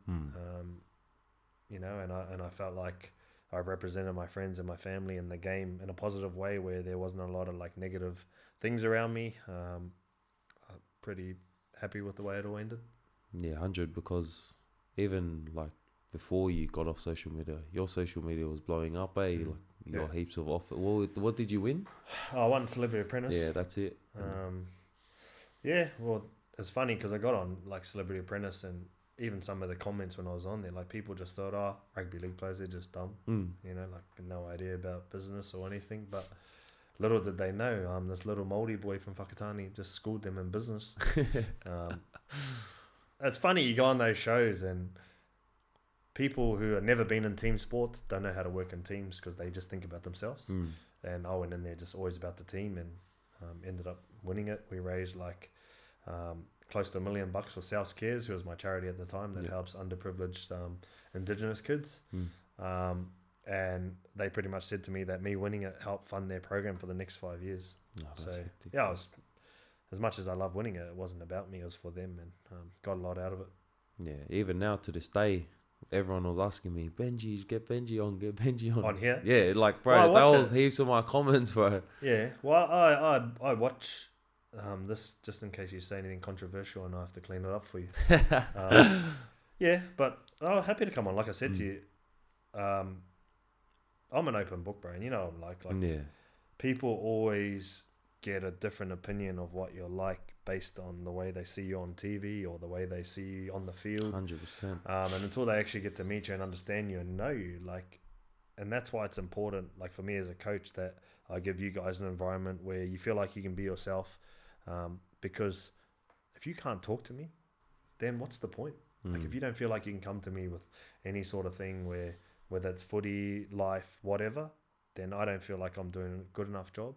You know, and I felt like I represented my friends and my family in the game in a positive way, where there wasn't a lot of like negative things around me. I'm pretty happy with the way it all ended. Yeah, 100, because even like before you got off social media, your social media was blowing up, eh? Like you got heaps of offers. What did you win? I won Celebrity Apprentice. Yeah, that's it. Yeah, well, it's funny because I got on like Celebrity Apprentice, and even some of the comments when I was on there, like people just thought, oh, rugby league players are just dumb. You know, like no idea about business or anything. But little did they know, this little Māori boy from Whakatane just schooled them in business. It's funny, you go on those shows and people who have never been in team sports don't know how to work in teams because they just think about themselves. And I went in there just always about the team, and ended up winning it. We raised like close to $1 million for South Cares, who was my charity at the time that helps underprivileged Indigenous kids. And they pretty much said to me that me winning it helped fund their program for the next 5 years. So yeah, I was, as much as I love winning it, it wasn't about me, it was for them, and got a lot out of it. Yeah, even now to this day, everyone was asking me, Benji, get Benji on. On here? Yeah, like, bro, that was heaps of my comments, bro. Yeah, well, I watch this just in case you say anything controversial and I have to clean it up for you. Yeah, but I'm happy to come on. Like I said to you, I'm an open book, bro, and you know what I'm like people always get a different opinion of what you're like based on the way they see you on TV or the way they see you on the field. 100%. And until they actually get to meet you and understand you and know you, like, and that's why it's important, like for me as a coach, that I give you guys an environment where you feel like you can be yourself, because if you can't talk to me, then what's the point? Like, if you don't feel like you can come to me with any sort of thing, whether it's footy, life, whatever, then I don't feel like I'm doing a good enough job.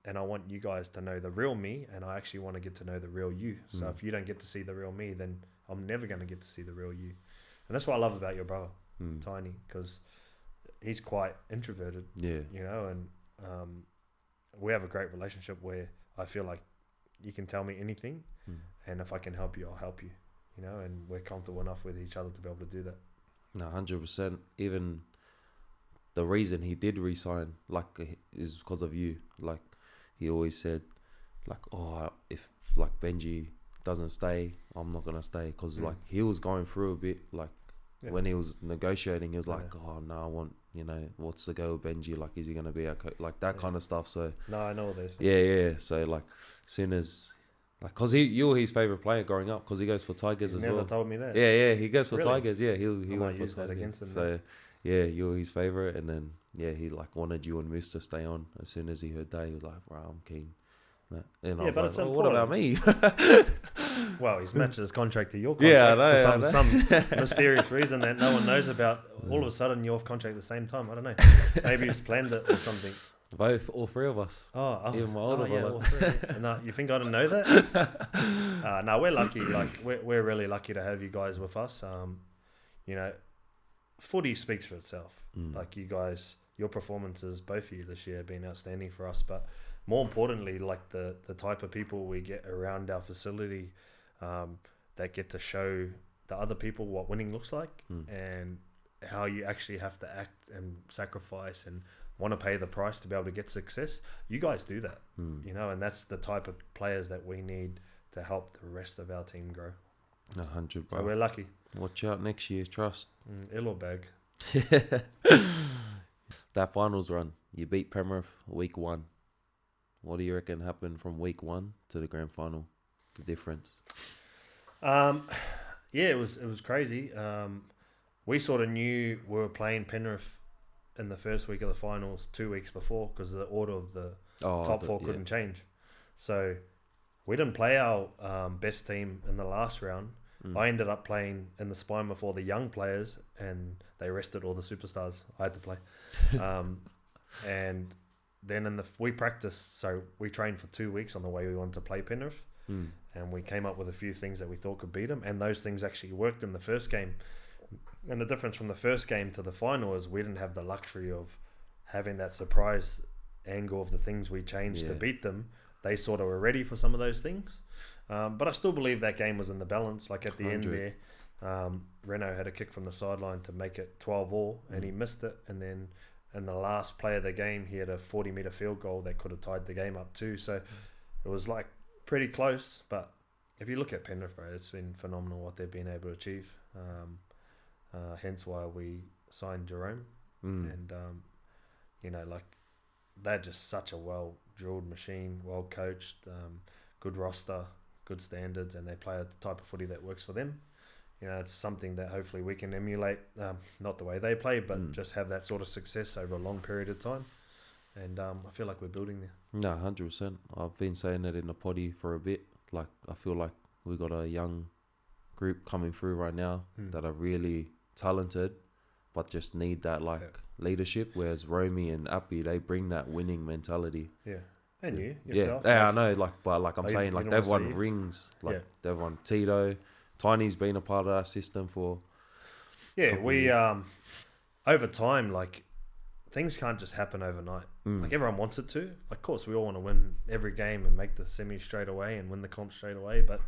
And I want you guys to know the real me, and I actually want to get to know the real you. So if you don't get to see the real me, then I'm never going to get to see the real you. And that's what I love about your brother, Tiny, because he's quite introverted, you know, and we have a great relationship where I feel like you can tell me anything, and if I can help you, I'll help you, you know, and we're comfortable enough with each other to be able to do that. No, 100%. Even the reason he did resign, like, is because of you. Like, he always said, like, oh, if like Benji doesn't stay, I'm not gonna stay, because like he was going through a bit, like when he was negotiating, he was like, Yeah. oh no, I want, what's the go with Benji? Like, is he gonna be our like that kind of stuff? So No, I know all this. yeah. So like, soon as cause you were his favorite player growing up, cause he goes for Tigers He's as never well. told me that. Yeah, he goes for Really? Tigers. Yeah, he I went might for use that Tigers. against him. So yeah, you were his favorite, and then he like wanted you and Moose to stay on. As soon as he heard that, he was like, "Bro, I'm keen." And I was but like, it's oh, what about me? Well, he's matched his contract to your Yeah, contract I know, for some mysterious reason that no one knows about. All of a sudden, you're off contract at the same time. I don't know. Maybe he's planned it or something. Both, all three of us. Oh, Even my older brother. all three. No, you think I didn't know that? No, we're lucky. Like we're really lucky to have you guys with us. Footy speaks for itself. Like you guys, your performances, both of you this year, have been outstanding for us. But more importantly, like the type of people we get around our facility, that get to show the other people what winning looks like and how you actually have to act and sacrifice and want to pay the price to be able to get success. You guys do that, and that's the type of players that we need to help the rest of our team grow. 100, bro. So we're lucky. Watch out next year, trust. Ill or bag. That finals run, you beat Penrith week 1. What do you reckon happened from week 1 to the grand final? The difference? It was crazy. We sort of knew we were playing Penrith in the first week of the finals 2 weeks before because the order of the top four couldn't change. So we didn't play our best team in the last round. I ended up playing in the spine before the young players, and they rested all the superstars. I had to play. And then we practiced, so we trained for 2 weeks on the way we wanted to play Penrith. And we came up with a few things that we thought could beat them, and those things actually worked in the first game. And the difference from the first game to the final is we didn't have the luxury of having that surprise angle of the things we changed to beat them. They sort of were ready for some of those things. But I still believe that game was in the balance. Like at the 100. End there, Renault had a kick from the sideline to make it 12-all, and he missed it. And then in the last play of the game, he had a 40-meter field goal that could have tied the game up too. So it was like pretty close. But if you look at Penrith, bro, it's been phenomenal what they've been able to achieve. Hence why we signed Jerome. And, they're just such a well-drilled machine, well-coached, good roster, good standards, and they play the type of footy that works for them. It's something that hopefully we can emulate, not the way they play, but just have that sort of success over a long period of time. And I feel like we're building there. No, 100%. I've been saying it in the potty for a bit. Like, I feel like we got a young group coming through right now that are really talented, but just need that leadership. Whereas Romy and Appy, they bring that winning mentality. Yeah. And you yourself. Yeah, I know. But I'm saying, they've won rings. They've won Tito. Tiny's been a part of that system for. Yeah, we over time, things can't just happen overnight. Everyone wants it to. Of course, we all want to win every game and make the semi straight away and win the comp straight away. But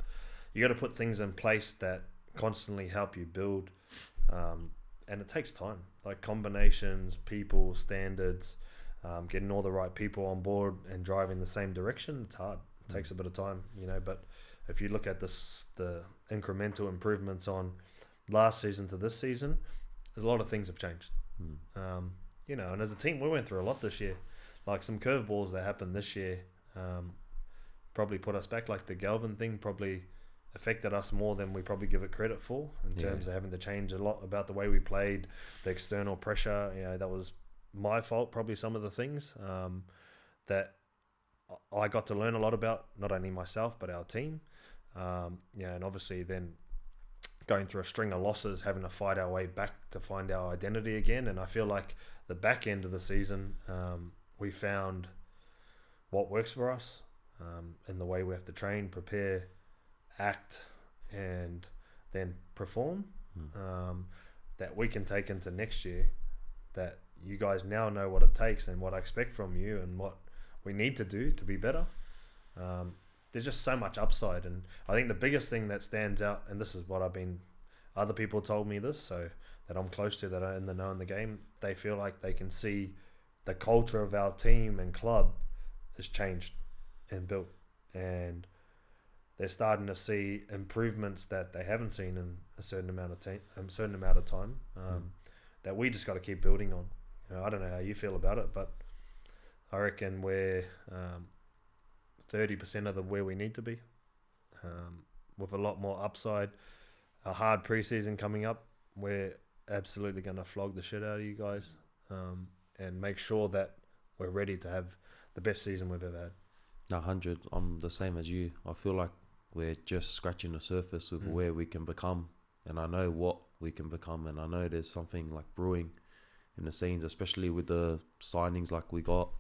you got to put things in place that constantly help you build. And it takes time, like combinations, people, standards, getting all the right people on board and driving the same direction. It's hard. It takes a bit of time, But if you look at the incremental improvements on last season to this season, a lot of things have changed. And as a team, we went through a lot this year. Like some curveballs that happened this year probably put us back. Like the Galvin thing probably affected us more than we probably give it credit for in terms of having to change a lot about the way we played, the external pressure. That was my fault, probably some of the things that I got to learn a lot about, not only myself, but our team. And obviously then going through a string of losses, having to fight our way back to find our identity again. And I feel like the back end of the season, we found what works for us in the way we have to train, prepare, act, and then perform, that we can take into next year, that you guys now know what it takes and what I expect from you and what we need to do to be better. There's just so much upside, and I think the biggest thing that stands out, and this is what other people told me this, so that I'm close to, that are in the know in the game, they feel like they can see the culture of our team and club has changed and built, and they're starting to see improvements that they haven't seen in a certain amount of time. That we just got to keep building on. I don't know how you feel about it, but I reckon we're 30% of where we need to be, with a lot more upside. A hard preseason coming up. We're absolutely going to flog the shit out of you guys, and make sure that we're ready to have the best season we've ever had. 100. I'm the same as you. I feel like we're just scratching the surface with where we can become, and I know what we can become, and I know there's something like brewing in the scenes, especially with the signings like we got,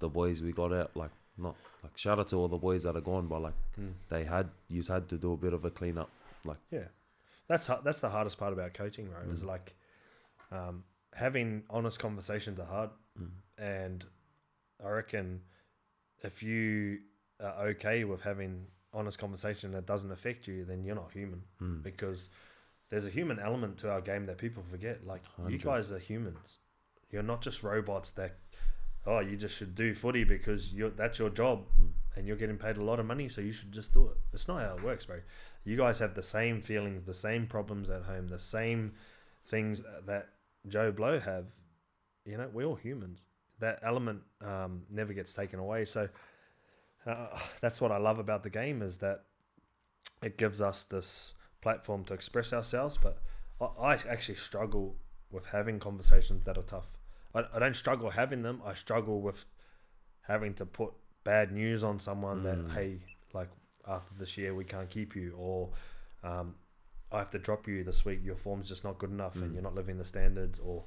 the boys we got out. Like, not like shout out to all the boys that are gone, but like you had to do a bit of a cleanup. Like, that's the hardest part about coaching, right? Is like having honest conversations are hard, and I reckon if you are okay with having honest conversation that doesn't affect you, then you're not human, because there's a human element to our game that people forget. Like, 100. You guys are humans. You're not just robots that, you just should do footy because that's your job and you're getting paid a lot of money, so you should just do it. It's not how it works, bro. You guys have the same feelings, the same problems at home, the same things that Joe Blow have. We're all humans. That element never gets taken away. So that's what I love about the game, is that it gives us this platform to express ourselves. But I actually struggle with having conversations that are tough. I don't struggle having them. I struggle with having to put bad news on someone that, hey, like, after this year we can't keep you, or I have to drop you this week. Your form's just not good enough and you're not living the standards, or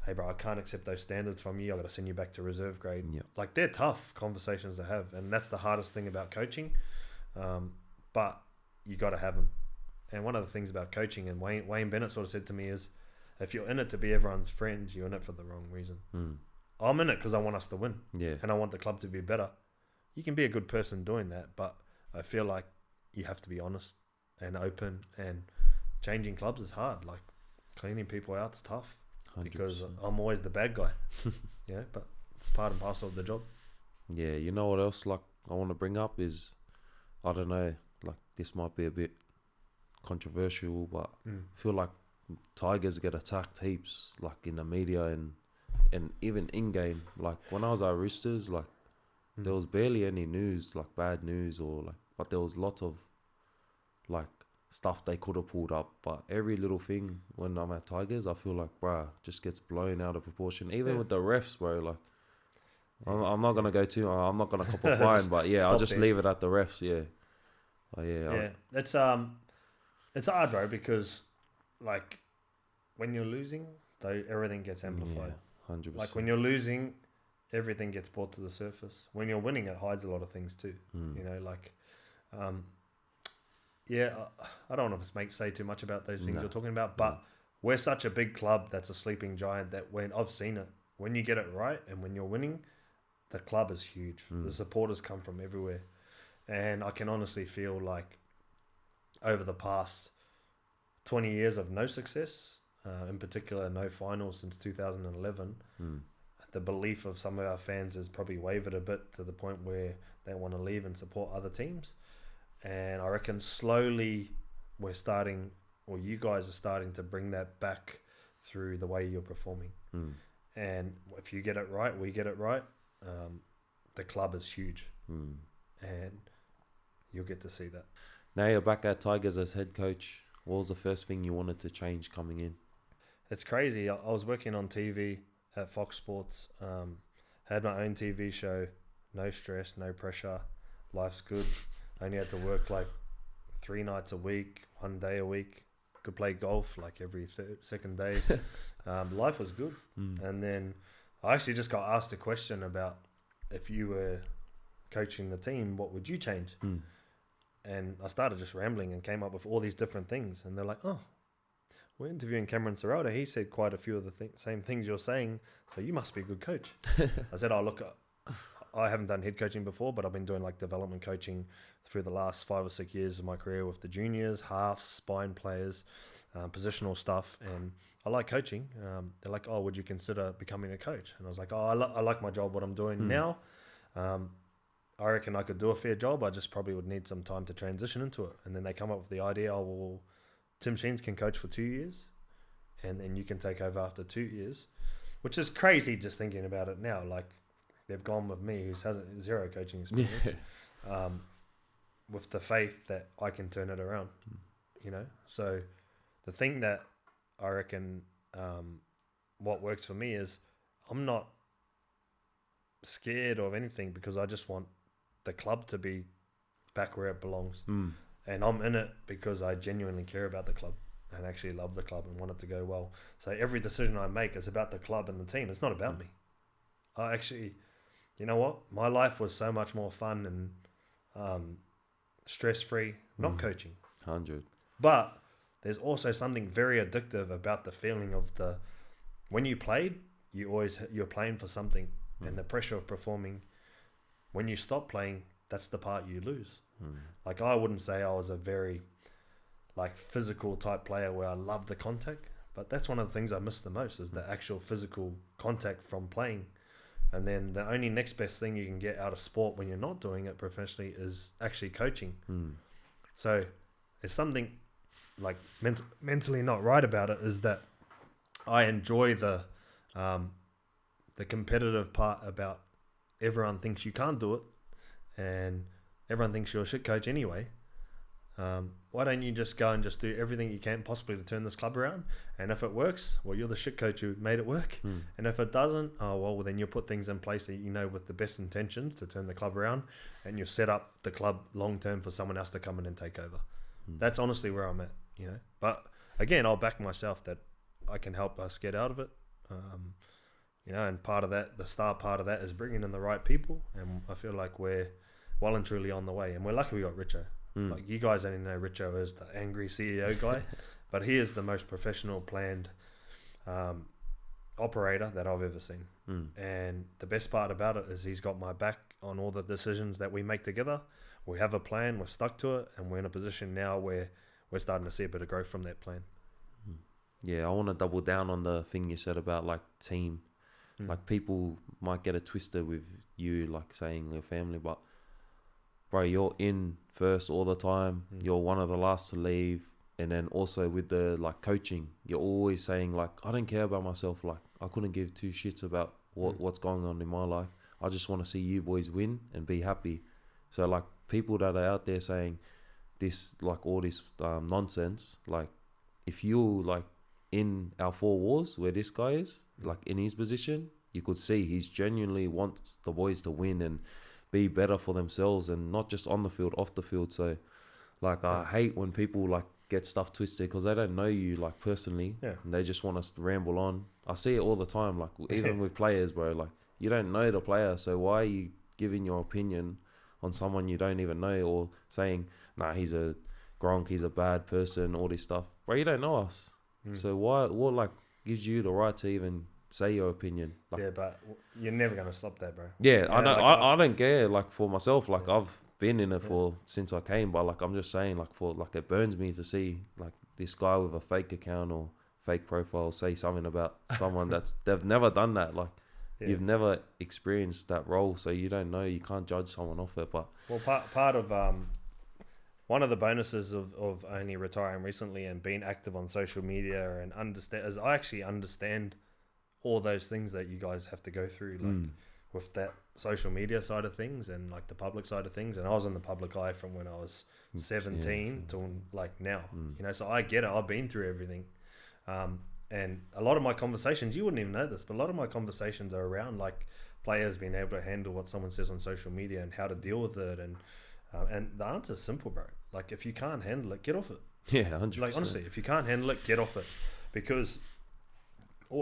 hey bro, I can't accept those standards from you. I got to send you back to reserve grade. Like, they're tough conversations to have, and that's the hardest thing about coaching. But you got to have them. And one of the things about coaching, and Wayne Bennett sort of said to me, is if you're in it to be everyone's friend, you're in it for the wrong reason. I'm in it because I want us to win, and I want the club to be better. You can be a good person doing that, but I feel like you have to be honest and open, and changing clubs is hard. Like, cleaning people out's tough. 100%. Because I'm always the bad guy. But it's part and parcel of the job. Yeah, you know what else like I want to bring up is, I don't know, like, this might be a bit controversial, but I feel like Tigers get attacked heaps, like in the media and even in game. Like, when I was at Roosters, like there was barely any news, like bad news, or like, but there was lots of like stuff they could have pulled up. But every little thing when I'm at Tigers, I feel like, bruh, just gets blown out of proportion. Even with the refs, bro. Like, I'm not gonna go too. I'm not gonna cop a fine, but I'll just leave it at the refs. It's hard, bro, because like when you're losing, though, everything gets amplified. 100%. Like, when you're losing, everything gets brought to the surface. When you're winning, it hides a lot of things too. I don't want to say too much about those things you're talking about, but we're such a big club that's a sleeping giant that when I've seen it, when you get it right and when you're winning, the club is huge. The supporters come from everywhere. And I can honestly feel like over the past 20 years of no success, in particular no finals since 2011, the belief of some of our fans has probably wavered a bit to the point where they want to leave and support other teams. And I reckon slowly we're starting, or you guys are starting to bring that back through the way you're performing. And if you get it right, we get it right, the club is huge. And you'll get to see that. Now you're back at Tigers as head coach. What was the first thing you wanted to change coming in? It's crazy. I was working on TV at Fox Sports, had my own TV show, no stress, no pressure, life's good. I only had to work like 3 nights a week, 1 day a week. Could play golf like every second day. Life was good. And then I actually just got asked a question about, if you were coaching the team, what would you change? And I started just rambling and came up with all these different things. And they're like, oh, we're interviewing Cameron Serrata. He said quite a few of the same things you're saying, so you must be a good coach. I said, look, I haven't done head coaching before, but I've been doing like development coaching through the last 5 or 6 years of my career with the juniors, halves, spine players, positional stuff. And I like coaching. They're like, oh, would you consider becoming a coach? And I was like, I like my job, what I'm doing now. I reckon I could do a fair job. I just probably would need some time to transition into it. And then they come up with the idea, oh, well, Tim Sheens can coach for 2 years and then you can take over after 2 years, which is crazy just thinking about it now. Like, they've gone with me, who has zero coaching experience, with the faith that I can turn it around, you know? So the thing that I reckon what works for me is I'm not scared of anything because I just want the club to be back where it belongs. And I'm in it because I genuinely care about the club and actually love the club and want it to go well. So every decision I make is about the club and the team. It's not about me. I actually, you know what? My life was so much more fun and stress-free, not coaching. 100. But there's also something very addictive about the feeling of when you played, you're playing for something, and the pressure of performing. When you stop playing, that's the part you lose. Like, I wouldn't say I was a very physical type player where I love the contact, but that's one of the things I miss the most is the actual physical contact from playing. And then the only next best thing you can get out of sport when you're not doing it professionally is actually coaching. So it's something like mentally not right about it is that I enjoy the competitive part about everyone thinks you can't do it and everyone thinks you're a shit coach anyway. Why don't you just go and just do everything you can possibly to turn this club around? And if it works, well, you're the shit coach who made it work. And if it doesn't, oh, well, then you'll put things in place that you know with the best intentions to turn the club around, and you'll set up the club long term for someone else to come in and take over. That's honestly where I'm at, you know. But again, I'll back myself that I can help us get out of it. You know, and part of that, the star part of that is bringing in the right people. And I feel like we're well and truly on the way. And we're lucky we got Richo. Like, you guys only know Richo as the angry CEO guy, but he is the most professional, planned operator that I've ever seen. And the best part about it is he's got my back on all the decisions that we make together. We have a plan, we're stuck to it, and we're in a position now where we're starting to see a bit of growth from that plan. Yeah, I want to double down on the thing you said about like team. Like, people might get it twisted with you, like saying your family, but bro, you're in first all the time. You're one of the last to leave. And then also with the like coaching, you're always saying like, I don't care about myself. Like, I couldn't give two shits about what's going on in my life. I just want to see you boys win and be happy. So like, people that are out there saying this, like all this nonsense, like if you like in our four walls where this guy is, like in his position, you could see he's genuinely wants the boys to win and be better for themselves, and not just on the field, off the field. So like, I hate when people like get stuff twisted because they don't know you like personally, and they just want us to ramble on. I see it all the time, like even with players, bro. Like, you don't know the player, so why are you giving your opinion on someone you don't even know, or saying, nah, he's a Gronk, he's a bad person, all this stuff, bro? You don't know us, so what like gives you the right to even say your opinion? Like, yeah, but you're never gonna stop that, bro. Yeah, I know. Like, I don't care. Like, for myself, like I've been in it for since I came, but like I'm just saying, like, for like, it burns me to see like this guy with a fake account or fake profile say something about someone they've never done that. Like, you've never experienced that role, so you don't know. You can't judge someone off it. But well, part of one of the bonuses of only retiring recently and being active on social media and understand is I actually understand all those things that you guys have to go through, like with that social media side of things and like the public side of things. And I was in the public eye from when I was 17 to like now, you know, so I get it. I've been through everything. And a lot of my conversations, you wouldn't even know this, but a lot of my conversations are around like players being able to handle what someone says on social media and how to deal with it. And the answer is simple, bro. Like, if you can't handle it, get off it. Yeah, 100%. Like, honestly, if you can't handle it, get off it. Because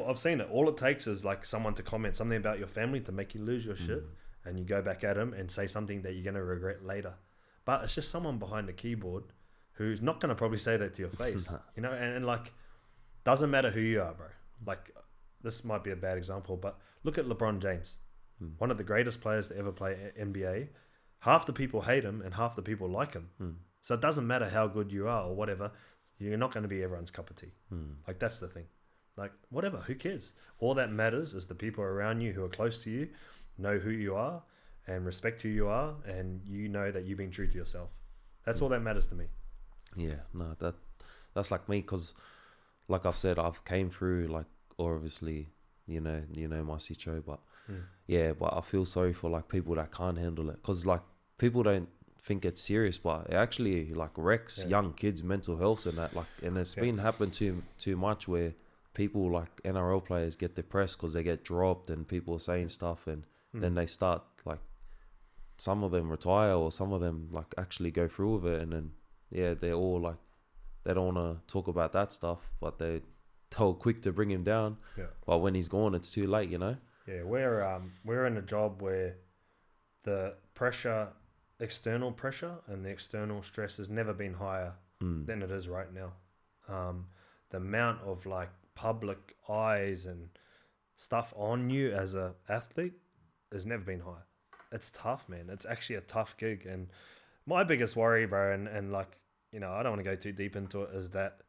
I've seen it. All it takes is like someone to comment something about your family to make you lose your shit, and you go back at them and say something that you're going to regret later. But it's just someone behind the keyboard who's not going to probably say that to your face, you know. And like, doesn't matter who you are, bro. Like, this might be a bad example, but look at LeBron James, one of the greatest players to ever play NBA. Half the people hate him and half the people like him. So it doesn't matter how good you are or whatever. You're not going to be everyone's cup of tea. Like, that's the thing. Like, whatever, who cares? All that matters is the people around you who are close to you know who you are, and respect who you are, and you know that you've been true to yourself. That's all that matters to me. Yeah, no, that's like me, because like I've said, I've came through, like, or obviously, you know my situation, but yeah, but I feel sorry for like people that can't handle it, because like people don't think it's serious, but it actually like wrecks young kids' mental health and that, like, and it's been happened too much where people like NRL players get depressed because they get dropped and people are saying stuff, and then they start like, some of them retire, or some of them like actually go through with it, and then they're all like, they don't want to talk about that stuff, but they're quick to bring him down. But when he's gone, it's too late, you know. Yeah, we're in a job where the pressure, external pressure, and the external stress has never been higher than it is right now. The amount of like public eyes and stuff on you as a athlete has never been higher. It's tough, man. It's actually a tough gig. And my biggest worry, bro, and like, you know, I don't want to go too deep into it, is that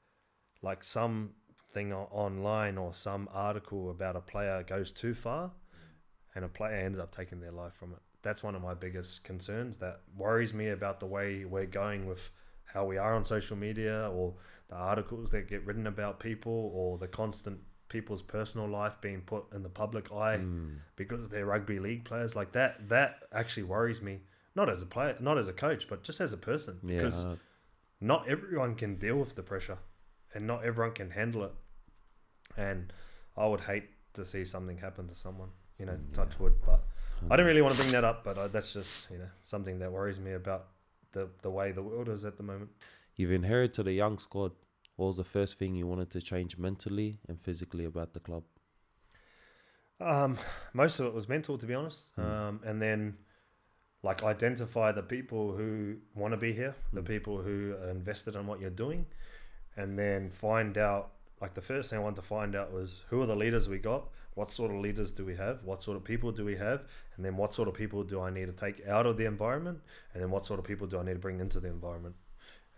like something online or some article about a player goes too far and a player ends up taking their life from it. That's one of my biggest concerns that worries me about the way we're going with how we are on social media, or the articles that get written about people, or the constant people's personal life being put in the public eye because they're rugby league players. Like that actually worries me, not as a player, not as a coach, but just as a person, because not everyone can deal with the pressure and not everyone can handle it. And I would hate to see something happen to someone, you know, touch wood, but I don't really want to bring that up, but that's just, you know, something that worries me about the way the world is at the moment. You've inherited a young squad. What was the first thing you wanted to change mentally and physically about the club? Most of it was mental, to be honest. And then like identify the people who want to be here, the people who are invested in what you're doing, and then find out, like the first thing I wanted to find out was, who are the leaders we got? What sort of leaders do we have? What sort of people do we have? And then what sort of people do I need to take out of the environment? And then what sort of people do I need to bring into the environment?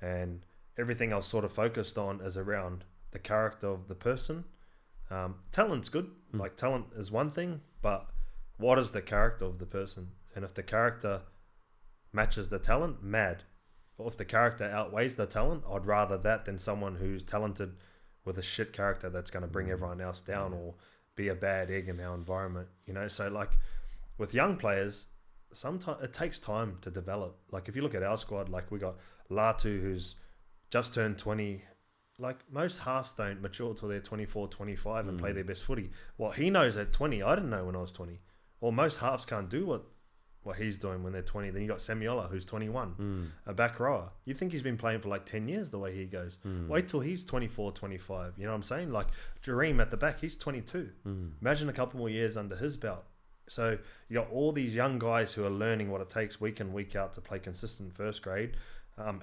And everything I was sort of focused on is around the character of the person. Talent's good. Like, talent is one thing, but what is the character of the person? And if the character matches the talent, mad. Or if the character outweighs the talent, I'd rather that than someone who's talented with a shit character that's going to bring everyone else down or be a bad egg in our environment, you know. So like with young players, sometimes it takes time to develop. Like if you look at our squad, like we got Latu, who's just turned 20. Like most halves don't mature till they're 24, 25 and play their best footy. What he knows at 20, I didn't know when I was 20. Or most halves can't do what he's doing when they're 20. Then you got Samuela, who's 21, a back rower. You think he's been playing for like 10 years the way he goes. Wait till he's 24, 25. You know what I'm saying? Like Jareem at the back, he's 22. Imagine a couple more years under his belt. So you got all these young guys who are learning what it takes week in, week out to play consistent first grade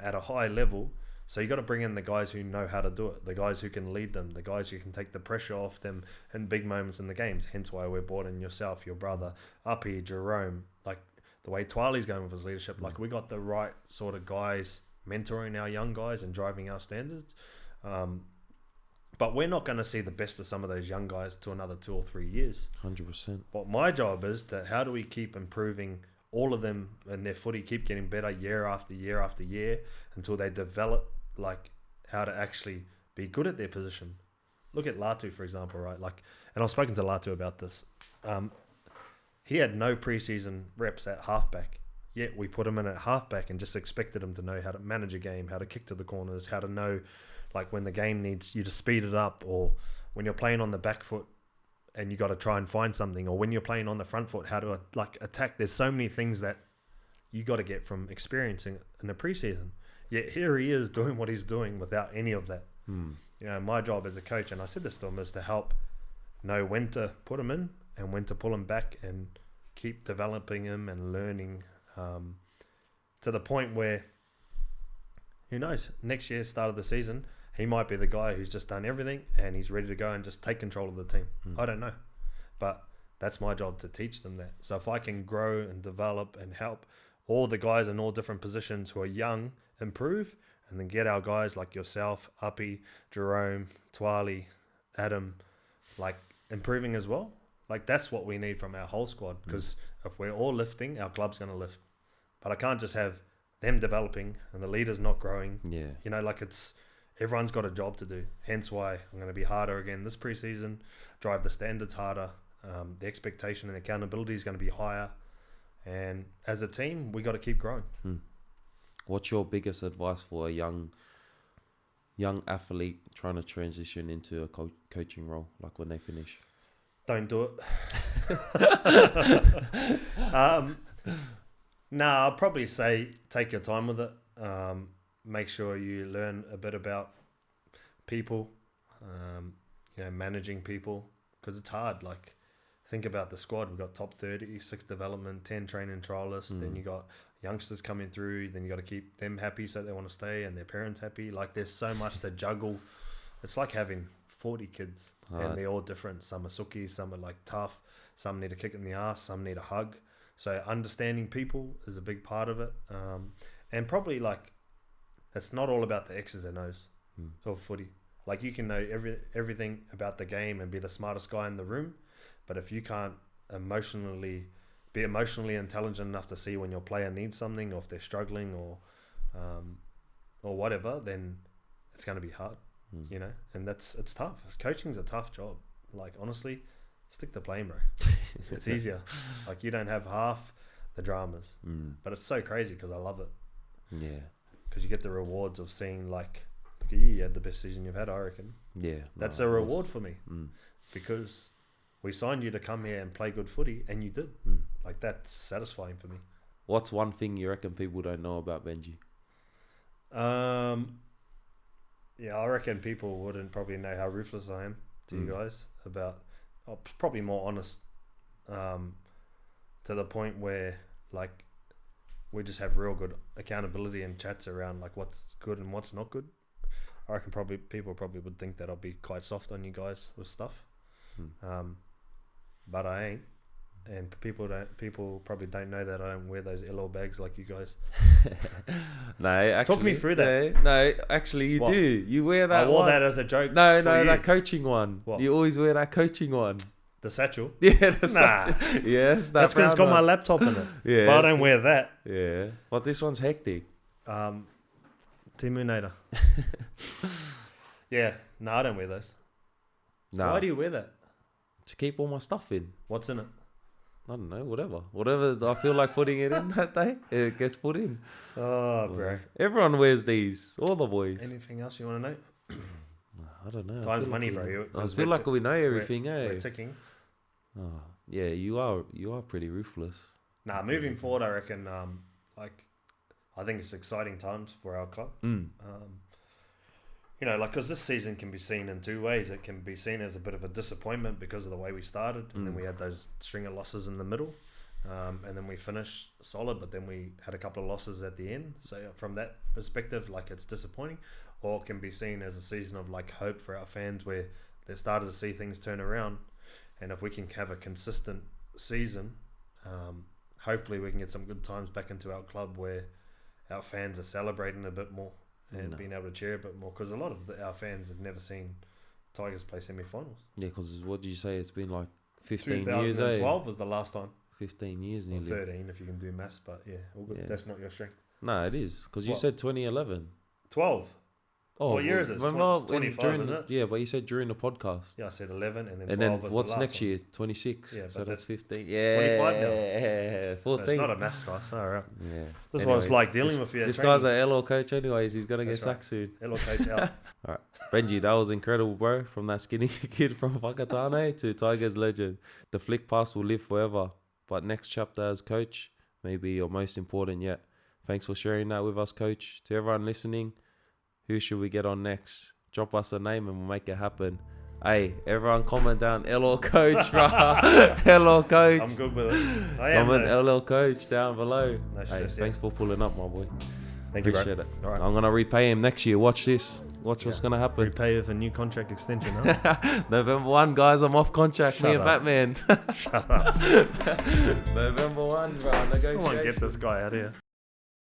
at a high level. So you got to bring in the guys who know how to do it, the guys who can lead them, the guys who can take the pressure off them in big moments in the games. Hence why we're brought in yourself, your brother, Uppy, Jerome, like the way Twiley's going with his leadership. Like we got the right sort of guys mentoring our young guys and driving our standards. But we're not going to see the best of some of those young guys to another 2 or 3 years. 100%. What my job is to, how do we keep improving all of them and their footy, keep getting better year after year after year until they develop like how to actually be good at their position. Look at Latu, for example, right? Like, and I've spoken to Latu about this. He had no preseason reps at halfback, yet we put him in at halfback and just expected him to know how to manage a game, how to kick to the corners, how to know like when the game needs you to speed it up, or when you're playing on the back foot and you got to try and find something, or when you're playing on the front foot, how to like attack. There's so many things that you got to get from experiencing in the preseason. Yet here he is doing what he's doing without any of that. You know, my job as a coach, and I said this to him, is to help know when to put him in and when to pull him back and keep developing him and learning to the point where, who knows, next year, start of the season, he might be the guy who's just done everything and he's ready to go and just take control of the team. I don't know. But that's my job, to teach them that. So if I can grow and develop and help all the guys in all different positions who are young improve, and then get our guys like yourself, Uppy, Jerome, Twali, Adam, like improving as well. Like, that's what we need from our whole squad, because if we're all lifting, our club's going to lift. But I can't just have them developing and the leaders not growing. Yeah. You know, like, everyone's got a job to do. Hence why I'm going to be harder again this preseason, drive the standards harder. The expectation and accountability is going to be higher. And as a team, we got to keep growing. What's your biggest advice for a young athlete trying to transition into a coaching role, like when they finish? Don't do it. I'll probably say take your time with it. Make sure you learn a bit about people, managing people, because it's hard. Like, think about the squad. We've got top 30, 6 development, 10 training trialists. Then you got youngsters coming through. Then you got to keep them happy so they want to stay, and their parents happy. Like, there's so much to juggle. It's like having 40 kids, and they're all different. Some are sookie, some are like tough, some need a kick in the ass, some need a hug. So understanding people is a big part of it. And probably, like, it's not all about the X's and O's of footy. Like, you can know everything about the game and be the smartest guy in the room, but if you can't be emotionally intelligent enough to see when your player needs something, or if they're struggling, or whatever, then it's going to be hard. You know, and it's tough. Coaching's a tough job. Like, honestly, stick to playing, bro. It's easier. Like, you don't have half the dramas, but it's so crazy because I love it. Yeah, because you get the rewards of seeing, like, look at you had the best season you've had, I reckon. Yeah, that's a reward for me, because we signed you to come here and play good footy, and you did. Like, that's satisfying for me. What's one thing you reckon people don't know about Benji? Yeah, I reckon people wouldn't probably know how ruthless I am to you guys. Probably more honest, to the point where, like, we just have real good accountability and chats around, like, what's good and what's not good. I reckon people probably would think that I'll be quite soft on you guys with stuff, but I ain't. And people probably don't know that I don't wear those LL bags like you guys. No, actually, talk me through that. No, actually, you do. You wear that. I wore that as a joke. No, that coaching one. What? You always wear that coaching one. The satchel. Yeah, satchel. Yes, that's because it's got my laptop in it. Yeah, but I don't wear that. Yeah, but this one's hectic. Timunator. Yeah, no, I don't wear those. No. Why do you wear that? To keep all my stuff in. What's in it? I don't know, whatever I feel like putting it in that day, it gets put in. Oh, bro. Everyone wears these, all the boys. Anything else you want to know? I don't know. Time's money, bro. I feel like we know everything, we're ticking. Oh, yeah, you are pretty ruthless. Nah, moving forward, I reckon, I think it's exciting times for our club. You know, like, because this season can be seen in two ways. It can be seen as a bit of a disappointment because of the way we started, and then we had those string of losses in the middle, and then we finished solid, but then we had a couple of losses at the end. So from that perspective, like, it's disappointing. Or it can be seen as a season of, like, hope for our fans, where they started to see things turn around, and if we can have a consistent season, hopefully we can get some good times back into our club where our fans are celebrating a bit more. And being able to cheer a bit more, because a lot of our fans have never seen Tigers play semi-finals. Yeah, because what did you say? It's been like 15 years. 2012 was the last time. 15 years nearly. 13 if you can do maths, but yeah, all good. Yeah. That's not your strength. No, it is, because you said 2011. 12. Oh, what year is it? It's 25, isn't it? Yeah, but you said during the podcast. Yeah, I said 11, and then 12 and then was what's the last next one. year? 26. Yeah, so that's 15. Yeah, it's 25 now. Yeah, 14. It's not a maths class. All right. Yeah. This is what it's like dealing with you. This guy's an LO coach anyways. He's going to get sacked soon. LO coach out. All right. Benji, that was incredible, bro. From that skinny kid from Whakatane to Tigers legend. The flick pass will live forever. But next chapter as coach may be your most important yet. Thanks for sharing that with us, coach. To everyone listening, who should we get on next? Drop us a name and we'll make it happen. Hey, everyone comment down LL coach, bro. LL coach. I'm good with it. Comment LL coach down below. No stress, thanks for pulling up, my boy. Thank you, bro. Appreciate it. All right. I'm going to repay him next year. Watch this. Watch what's going to happen. Repay with a new contract extension, huh? November 1, guys. I'm off contract. Shut Me up. and Batman. Shut up. November 1, bro. Negotiation. Someone get this guy out of here.